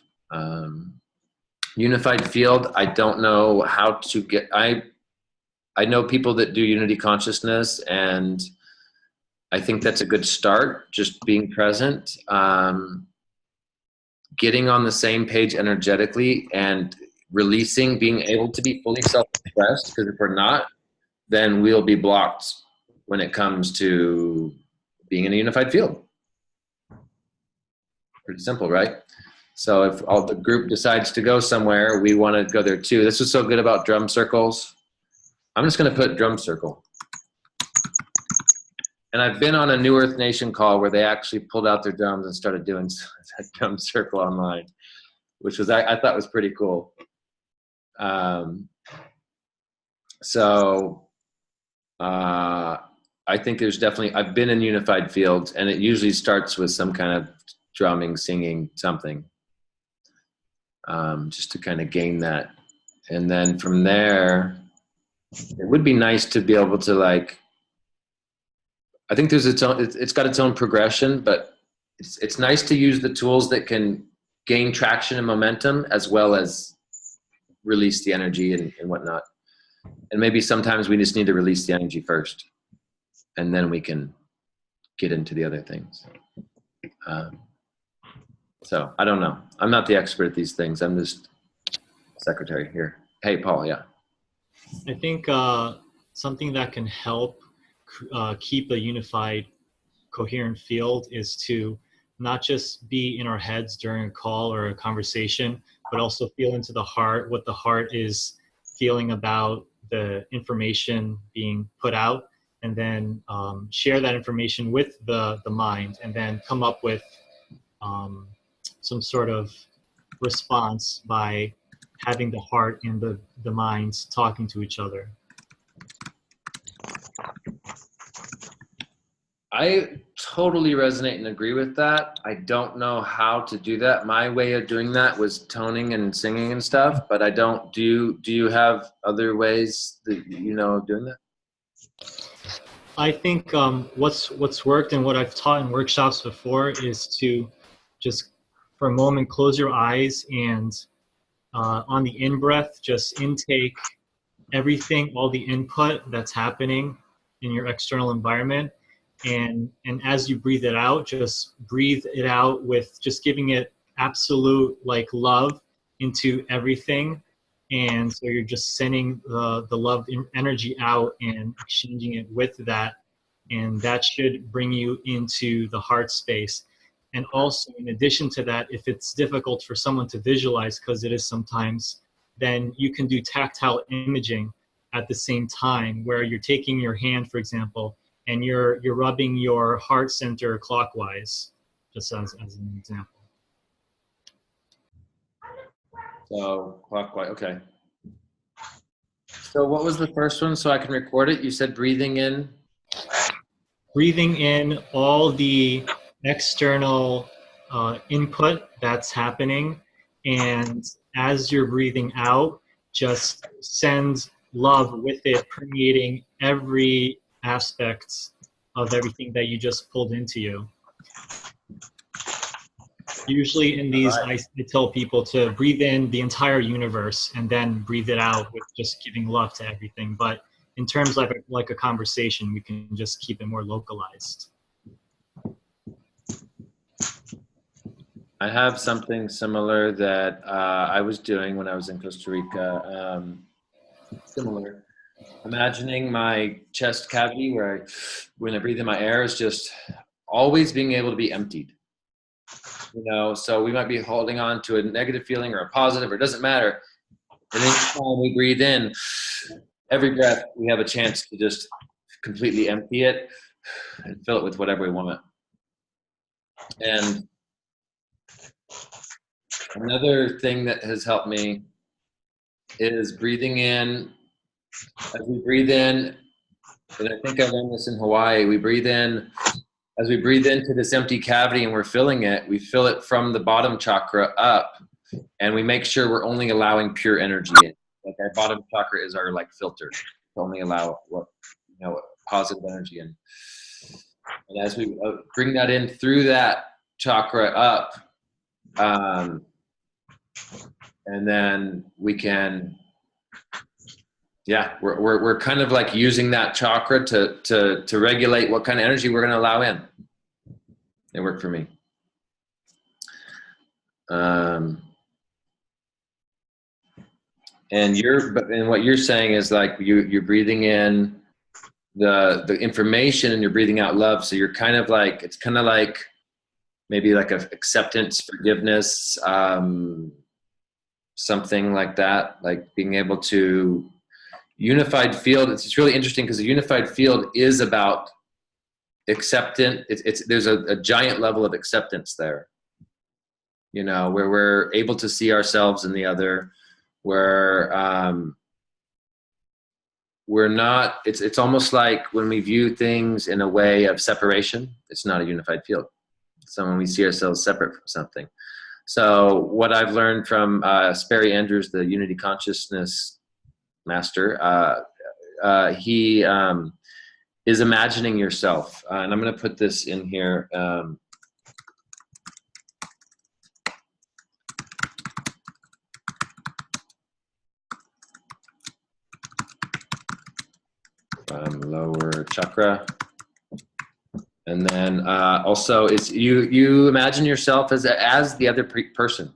Unified field, I don't know how to get, I know people that do unity consciousness, and I think that's a good start, just being present, getting on the same page energetically, and releasing, being able to be fully self-expressed, because if we're not, then we'll be blocked when it comes to being in a unified field. Pretty simple, right? So if all the group decides to go somewhere, we want to go there too. This is so good about drum circles. I'm just going to put drum circle. And I've been on a New Earth Nation call where they actually pulled out their drums and started doing that drum circle online, which was, I thought was pretty cool. I think there's definitely, I've been in unified fields, and it usually starts with some kind of drumming, singing, something, just to kind of gain that. And then from there, it would be nice to be able to, like, I think there's it's got its own progression, but it's nice to use the tools that can gain traction and momentum, as well as release the energy and whatnot. And maybe sometimes we just need to release the energy first, and then we can get into the other things. So I don't know. I'm not the expert at these things. I'm just secretary here. Hey, Paul, yeah. I think something that can help keep a unified, coherent field is to not just be in our heads during a call or a conversation, but also feel into the heart, what the heart is feeling about the information being put out, and then share that information with the mind, and then come up with some sort of response by having the heart and the minds talking to each other. I totally resonate and agree with that. I don't know how to do that. My way of doing that was toning and singing and stuff, but I don't do you have other ways that you know of doing that? I think what's worked and what I've taught in workshops before is to just for a moment close your eyes, and on the in-breath, just intake everything, all the input that's happening in your external environment. And as you breathe it out, just breathe it out with just giving it absolute like love into everything. And so you're just sending the love energy out and exchanging it with that. And that should bring you into the heart space. And also, in addition to that, if it's difficult for someone to visualize, because it is sometimes, then you can do tactile imaging at the same time, where you're taking your hand, for example, and you're rubbing your heart center clockwise, just as an example. So clockwise, okay. So what was the first one, so I can record it? You said breathing in? Breathing in all the external input that's happening, and as you're breathing out, just send love with it, permeating every aspect of everything that you just pulled into you. Usually in these, I tell people to breathe in the entire universe and then breathe it out with just giving love to everything. But in terms of like a conversation, we can just keep it more localized. I have something similar that I was doing when I was in Costa Rica. Similar. Imagining my chest cavity where when I breathe in my air is just always being able to be emptied. You know, so we might be holding on to a negative feeling or a positive, or it doesn't matter. And then when we breathe in, every breath we have a chance to just completely empty it. and fill it with whatever we want. And another thing that has helped me is breathing in. As we breathe in, and I think I learned this in Hawaii, we breathe in, as we breathe into this empty cavity and we're filling it, we fill it from the bottom chakra up, and we make sure we're only allowing pure energy in. Like our bottom chakra is our like filter to only allow what, you know, positive energy in. And as we bring that in through that chakra up, and then we can, yeah, we're kind of like using that chakra to regulate what kind of energy we're going to allow in. It worked for me. And what you're saying is like you're breathing in the information and you're breathing out love. So you're kind of like, it's kind of like maybe like a acceptance, forgiveness, something like that, like being able to unified field. It's really interesting because the unified field is about acceptance. There's a giant level of acceptance there, you know, where we're able to see ourselves in the other, where we're not, it's almost like when we view things in a way of separation, it's not a unified field. So when we see ourselves separate from something. So what I've learned from Sperry Andrews, the Unity Consciousness master, he is imagining yourself. And I'm going to put this in here. Lower chakra. And then also is you imagine yourself as the other person.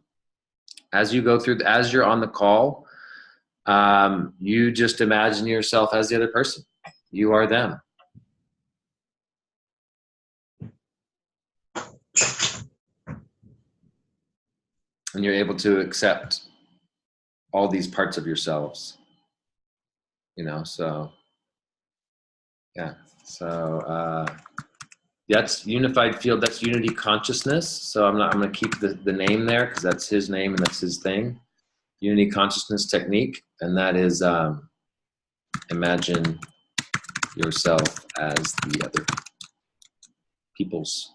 As you go through, as you're on the call, you just imagine yourself as the other person. You are them. And you're able to accept all these parts of yourselves. You know, so yeah. So that's unified field, that's unity consciousness. So I'm going to keep the name there because that's his name and that's his thing. Unity consciousness technique. And that is imagine yourself as the other people's.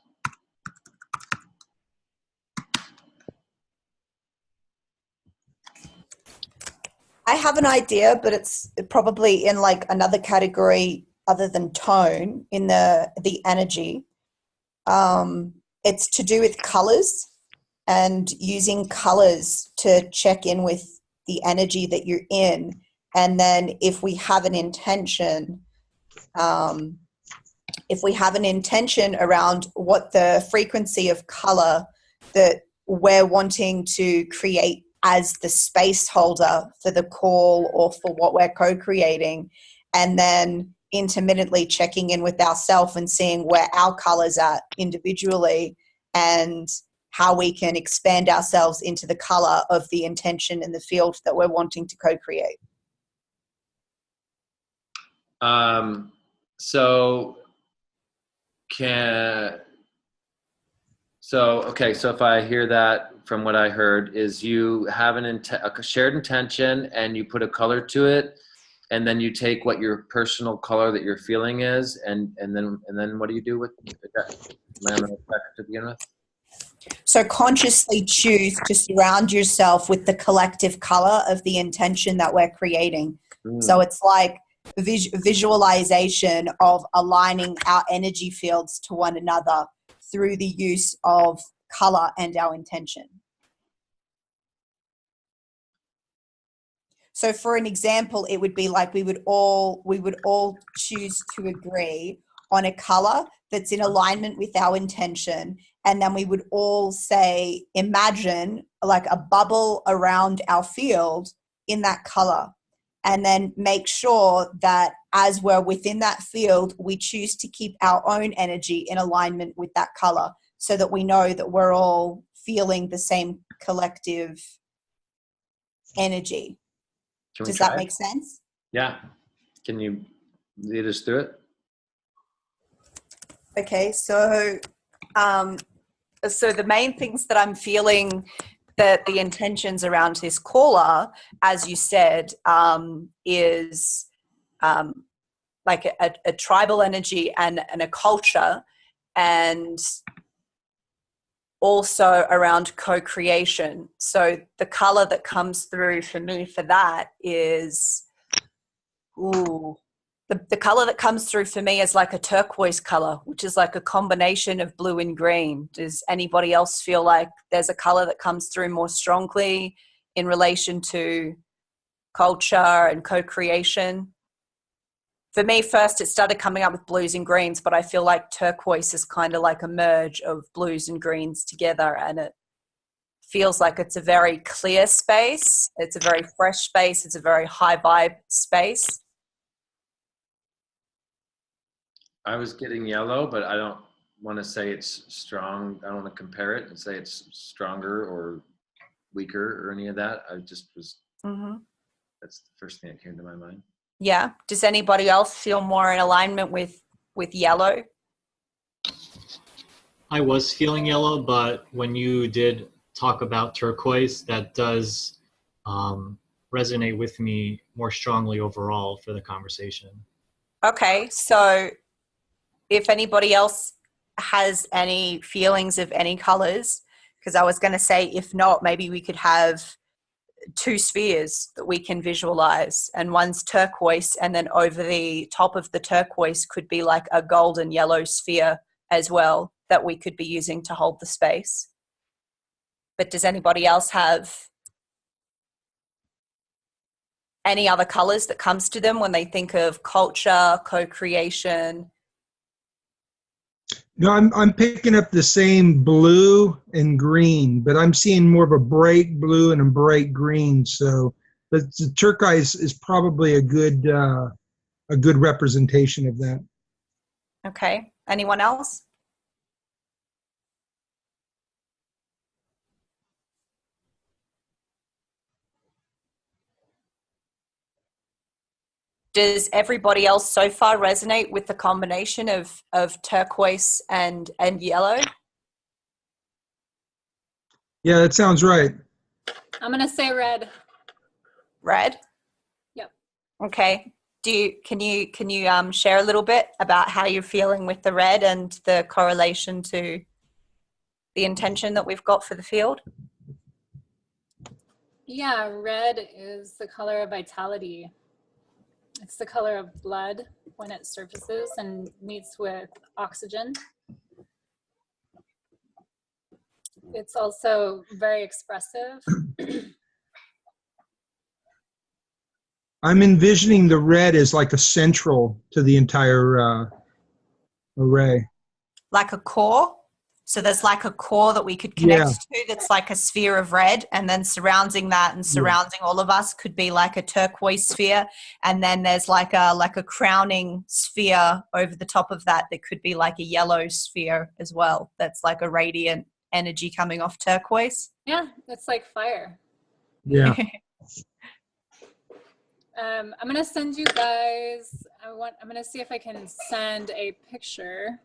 I have an idea, but it's probably in like another category other than tone, in the energy. It's to do with colors and using colors to check in with the energy that you're in. And then if we have an intention, around what the frequency of color that we're wanting to create as the space holder for the call or for what we're co-creating, and then intermittently checking in with ourselves and seeing where our color's at individually and how we can expand ourselves into the color of the intention in the field that we're wanting to co-create. So if I hear that from what I heard is you have a shared intention and you put a color to it, and then you take what your personal color that you're feeling is, and then what do you do with that? Am I on the track to begin with? So consciously choose to surround yourself with the collective color of the intention that we're creating. So it's like visualization of aligning our energy fields to one another through the use of color and our intention. So for an example, it would be like we would all choose to agree on a color that's in alignment with our intention. And then we would all say, imagine like a bubble around our field in that color. And then make sure that as we're within that field, we choose to keep our own energy in alignment with that color so that we know that we're all feeling the same collective energy. Does that make sense? Yeah. Can you lead us through it? Okay, so the main things that I'm feeling that the intentions around this call are, as you said, is like a tribal energy and a culture, and also around co-creation. So the color that comes through for me for that is, the color that comes through for me is like a turquoise color, which is like a combination of blue and green. Does anybody else feel like there's a color that comes through more strongly in relation to culture and co-creation? For me, first it started coming up with blues and greens, but I feel like turquoise is kind of like a merge of blues and greens together, and it feels like it's a very clear space. It's a very fresh space. It's a very high vibe space. I was getting yellow, but I don't want to say it's strong. I don't want to compare it and say it's stronger or weaker or any of that. I just was, that's the first thing that came to my mind. Yeah. Does anybody else feel more in alignment with yellow? I was feeling yellow, but when you did talk about turquoise, that does resonate with me more strongly overall for the conversation. Okay. So if anybody else has any feelings of any colors, because I was going to say, if not, maybe we could have two spheres that we can visualize, and one's turquoise, and then over the top of the turquoise could be like a golden yellow sphere as well that we could be using to hold the space. But does anybody else have any other colors that comes to them when they think of culture, co-creation? No, I'm picking up the same blue and green, but I'm seeing more of a bright blue and a bright green. So the turquoise is probably a good representation of that. Okay. Anyone else? Does everybody else so far resonate with the combination of turquoise and yellow? Yeah, that sounds right. I'm going to say red. Red? Yep. Okay. Can you share a little bit about how you're feeling with the red and the correlation to the intention that we've got for the field? Yeah, red is the color of vitality. It's the color of blood when it surfaces and meets with oxygen. It's also very expressive. I'm envisioning the red as like a central to the entire array. Like a core? So there's like a core that we could connect to that's like a sphere of red, and then surrounding that and surrounding all of us could be like a turquoise sphere, and then there's like a crowning sphere over the top of that that could be like a yellow sphere as well. That's like a radiant energy coming off turquoise. Yeah, it's like fire. Yeah. I'm going to send you guys, I'm going to see if I can send a picture,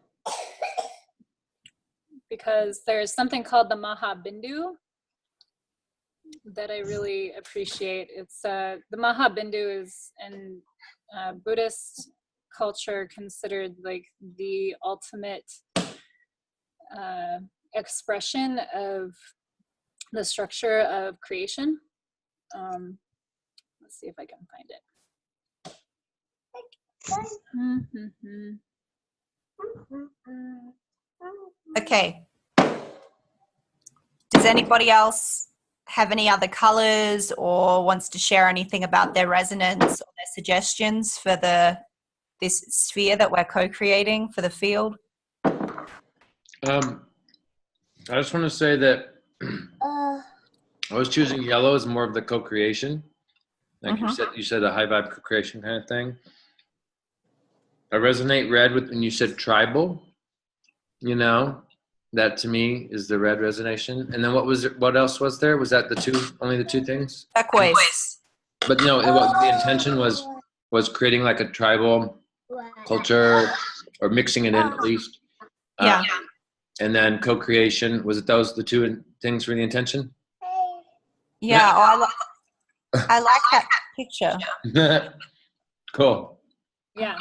because there's something called the Mahabindu that I really appreciate. It's the Mahabindu is in Buddhist culture considered like the ultimate expression of the structure of creation. Let's see if I can find it. Okay. Does anybody else have any other colors or wants to share anything about their resonance or their suggestions for this sphere that we're co-creating for the field? I just want to say that I was choosing yellow as more of the co-creation. Like you said a high vibe co-creation kind of thing. I resonate red with when you said tribal, you know, that to me is the red resonation. And then what else was there? Was that only the two things? Turquoise. But no, the intention was creating like a tribal culture, or mixing it in at least. Yeah. And then co-creation, was it those the two things for the intention? Yeah, I like that picture. Cool. Yeah.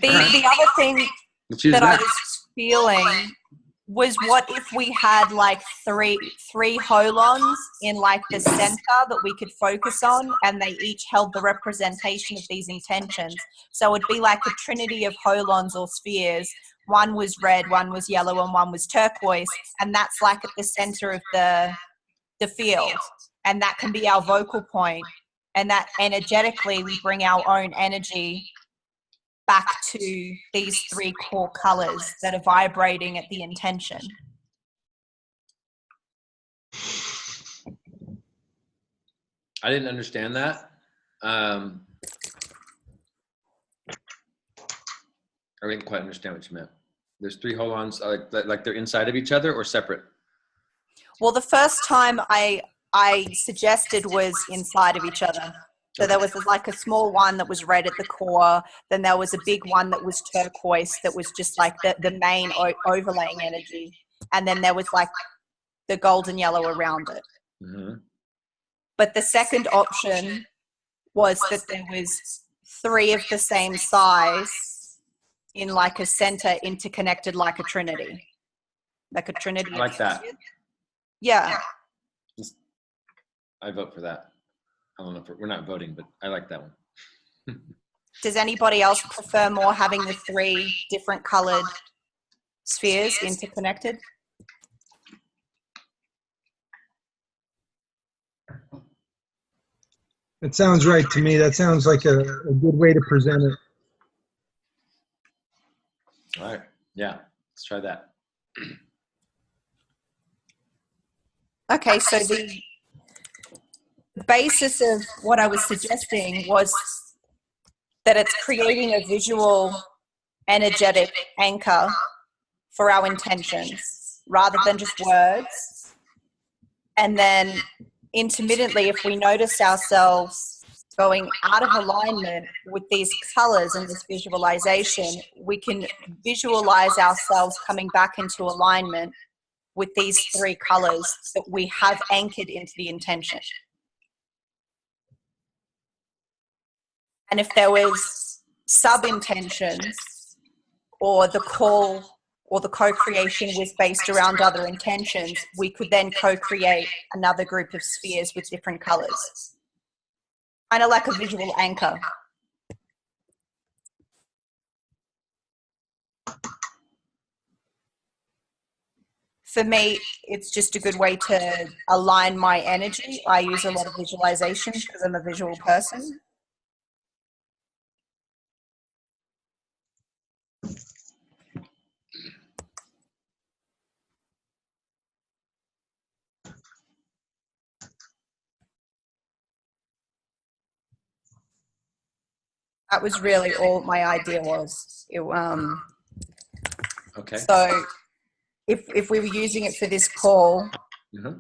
The other thing Let's use that I that. was feeling was, what if we had like three holons in like the center that we could focus on, and they each held the representation of these intentions. So it'd be like a trinity of holons or spheres. One was red, one was yellow, and one was turquoise, and that's like at the center of the field, and that can be our vocal point, and that energetically we bring our own energy back to these three core colors that are vibrating at the intention. I didn't understand that. I didn't quite understand what you meant. There's three holons, like they're inside of each other or separate? Well, the first time I suggested was inside of each other. So there was like a small one that was red at the core. Then there was a big one that was turquoise that was just like the main overlaying energy. And then there was like the golden yellow around it. Mm-hmm. But the second option was that there was three of the same size in like a center, interconnected like a trinity. Like a trinity. I like that. Yeah. I vote for that. I don't know if we're not voting, but I like that one. Does anybody else prefer more having the three different colored spheres interconnected? That sounds right to me. That sounds like a good way to present it. All right. Yeah. Let's try that. Okay, so the basis of what I was suggesting was that it's creating a visual, energetic anchor for our intentions rather than just words. And then intermittently, if we notice ourselves going out of alignment with these colors and this visualization, we can visualize ourselves coming back into alignment with these three colors that we have anchored into the intention. And if there was sub-intentions, or the call or the co-creation was based around other intentions, we could then co-create another group of spheres with different colors. Kind of like a visual anchor. For me, it's just a good way to align my energy. I use a lot of visualization because I'm a visual person. That was really all my idea was. Okay. So if we were using it for this call, Mm-hmm.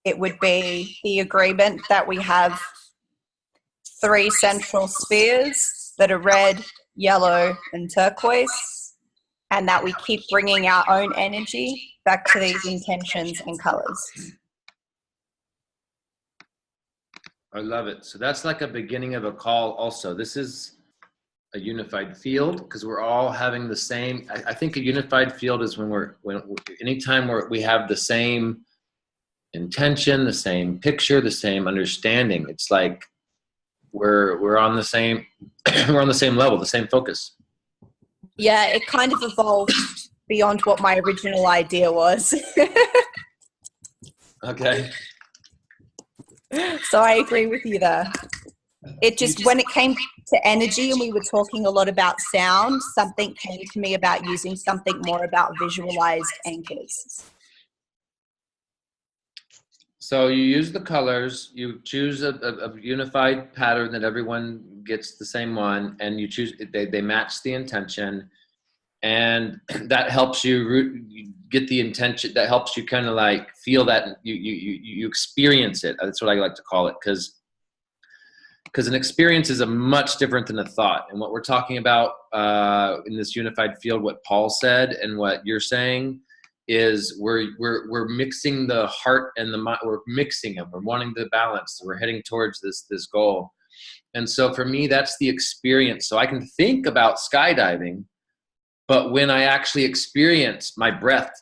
it would be the agreement that we have three central spheres that are red, yellow, and turquoise, and that we keep bringing our own energy back to these intentions and colors. I love it. So that's like a beginning of a call also. This is a unified field because we're all having the same, I think a unified field is anytime we have the same intention, the same picture, the same understanding. It's like we're on the same, we're on the same level, the same focus. Yeah, it kind of evolved beyond what my original idea was. Okay. So I agree with you there. It just, when it came to energy and we were talking a lot about sound, something came to me about using something more about visualized anchors. So you use the colors, you choose a unified pattern that everyone gets the same one, and you choose, they match the intention, and that helps you get the intention, that helps you kind of like feel that you experience it. That's what I like to call it, because because an experience is a much different than a thought. And what we're talking about in this unified field, what Paul said and what you're saying is we're mixing the heart and the mind. We're mixing them. We're wanting the balance. We're heading towards this goal. And so for me, that's the experience. So I can think about skydiving, but when I actually experience my breath,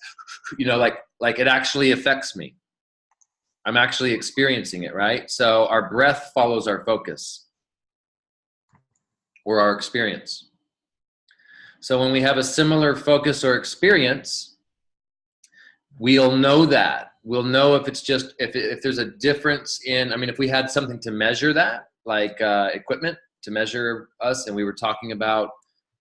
like it actually affects me. I'm actually experiencing it, right? So our breath follows our focus or our experience. So when we have a similar focus or experience, we'll know that. We'll know if it's just, if there's a difference in, if we had something to measure that, like equipment to measure us, and we were talking about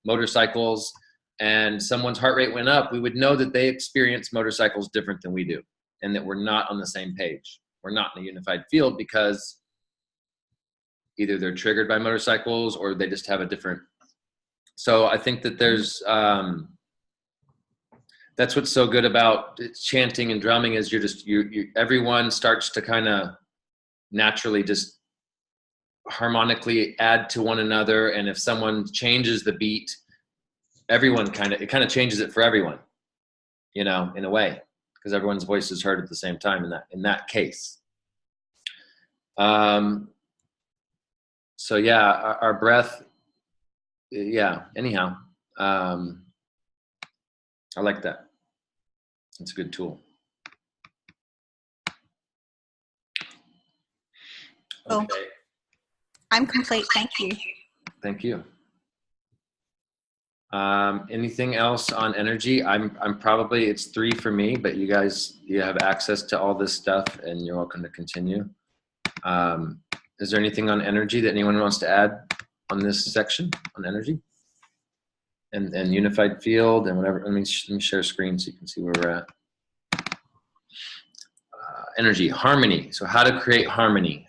motorcycles and someone's heart rate went up, we would know that they experience motorcycles different than we do, and that we're not on the same page. We're not in a unified field because either they're triggered by motorcycles or they just have a different. So I think that there's, that's what's so good about chanting and drumming is everyone starts to kind of naturally just harmonically add to one another. And if someone changes the beat, everyone it kind of changes it for everyone, in a way, because everyone's voice is heard at the same time in that case. So yeah, our breath, anyhow, I like that. It's a good tool. Cool. Okay. I'm complete. Thank you. Thank you. Anything else on energy? I'm probably, it's 3 for me, but you guys, you have access to all this stuff and you're welcome to continue. Is there anything on energy that anyone wants to add on this section on energy and unified field and whatever? Let me share screen so you can see where we're at. Energy, harmony. So how to create harmony.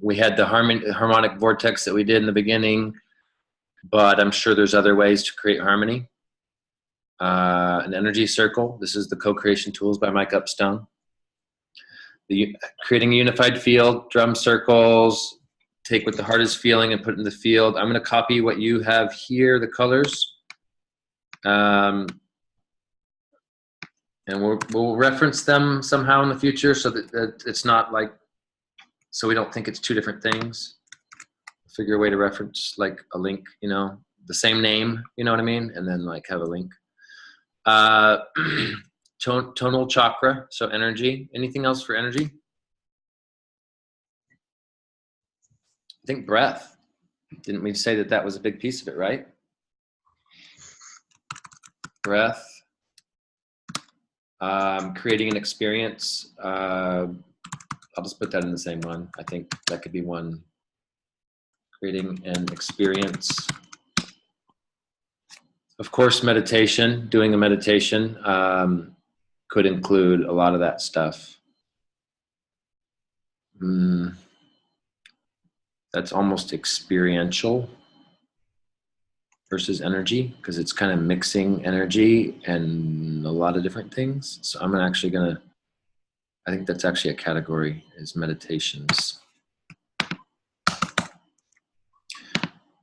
We had the harmonic vortex that we did in the beginning, but I'm sure there's other ways to create harmony. An energy circle. This is the Co-Creation Tools by Mike Upstone. Creating a unified field, drum circles, take what the heart is feeling and put it in the field. I'm going to copy what you have here, the colors. And we'll reference them somehow in the future so that it's not like, so we don't think it's 2 different things. Figure a way to reference like a link, the same name, you know what I mean? And then like have a link. Tonal chakra, so energy. Anything else for energy? I think breath. Didn't we say that was a big piece of it, right? Breath. Creating an experience. I'll just put that in the same one. I think that could be one. Creating an experience. Of course, meditation, doing a meditation could include a lot of that stuff. That's almost experiential versus energy because it's kind of mixing energy and a lot of different things. So I'm actually going to, I think that's actually a category is meditations.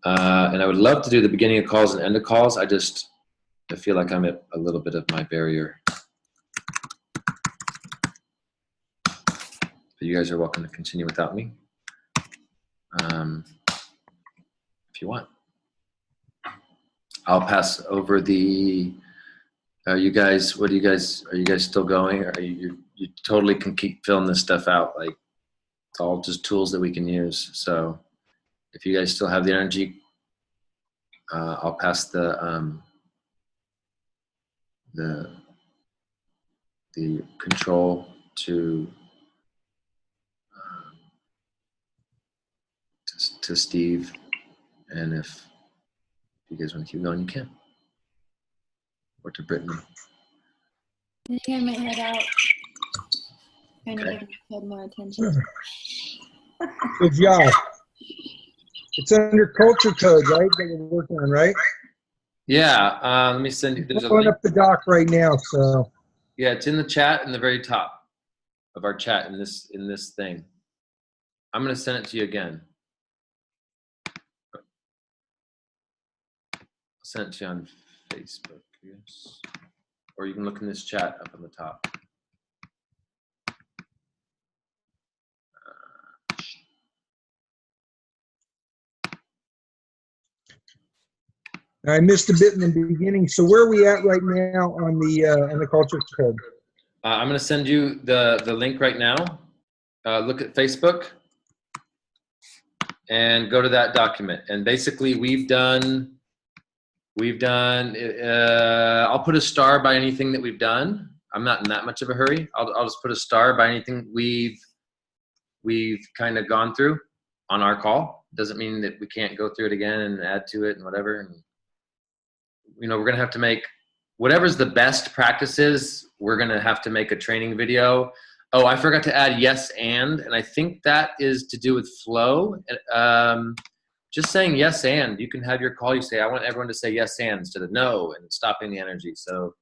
And I would love to do the beginning of calls and end of calls. I feel like I'm at a little bit of my barrier. But you guys are welcome to continue without me. If you want. I'll pass over the, are you guys still going? Or you totally can keep filling this stuff out. Like it's all just tools that we can use. So if you guys still have the energy, I'll pass the control to Steve, and if you guys want to keep going, you can. Or to Brittany. I think I might head out. Trying to give my kid more attention. Good job. It's under culture code, right? That we're working on, right? Yeah. Let me send you. There's I'm pulling link. up the doc right now. So. Yeah, it's in the chat in the very top of our chat in this thing. I'm going to send it to you again. sent to you on Facebook, yes. Or you can look in this chat up on the top. I missed a bit in the beginning. So where are we at right now on the culture code? I'm going to send you the link right now. Look at Facebook and go to that document. And basically, we've done. I'll put a star by anything that we've done. I'm not in that much of a hurry. I'll just put a star by anything we've kind of gone through on our call. Doesn't mean that we can't go through it again and add to it and whatever. And, you know, we're going to have to make whatever's the best practices. We're going to have to make a training video. Oh, I forgot to add yes and I think that is to do with flow. Just saying yes and. You can have your call. You say, I want everyone to say yes and instead of no and stopping the energy. So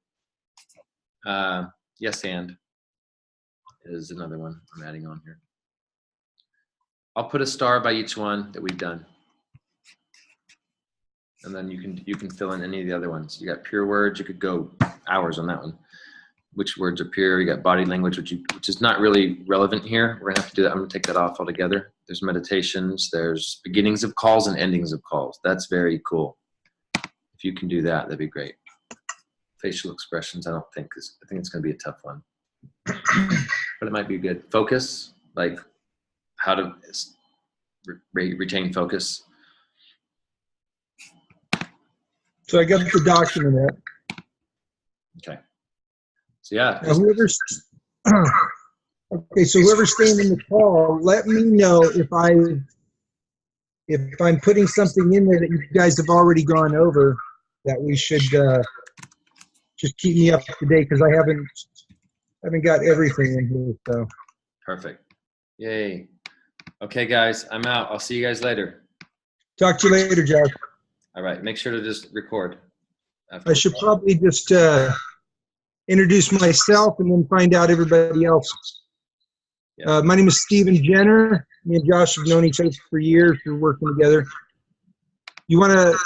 yes and is another one I'm adding on here. I'll put a star by each one that we've done. And then you can fill in any of the other ones. You got pure words. You could go hours on that one. Which words are pure? You got body language, which is not really relevant here. We're gonna have to do that. I'm gonna take that off altogether. There's meditations. There's beginnings of calls and endings of calls. That's very cool. If you can do that, that'd be great. Facial expressions, I think it's gonna be a tough one, but it might be good. Focus, like how to retain focus. So I got the document up. Okay. So yeah. Now, whoever's okay, so whoever's staying in the call, let me know if I'm putting something in there that you guys have already gone over that we should just keep me up to date because I haven't got everything in here. So perfect. Yay. Okay, guys, I'm out. I'll see you guys later. Talk to you later, Josh. All right. Make sure to just record. I should probably just introduce myself and then find out everybody else. Yeah. My name is Stephen Jenner. Me and Josh have known each other for years. We're working together. You want to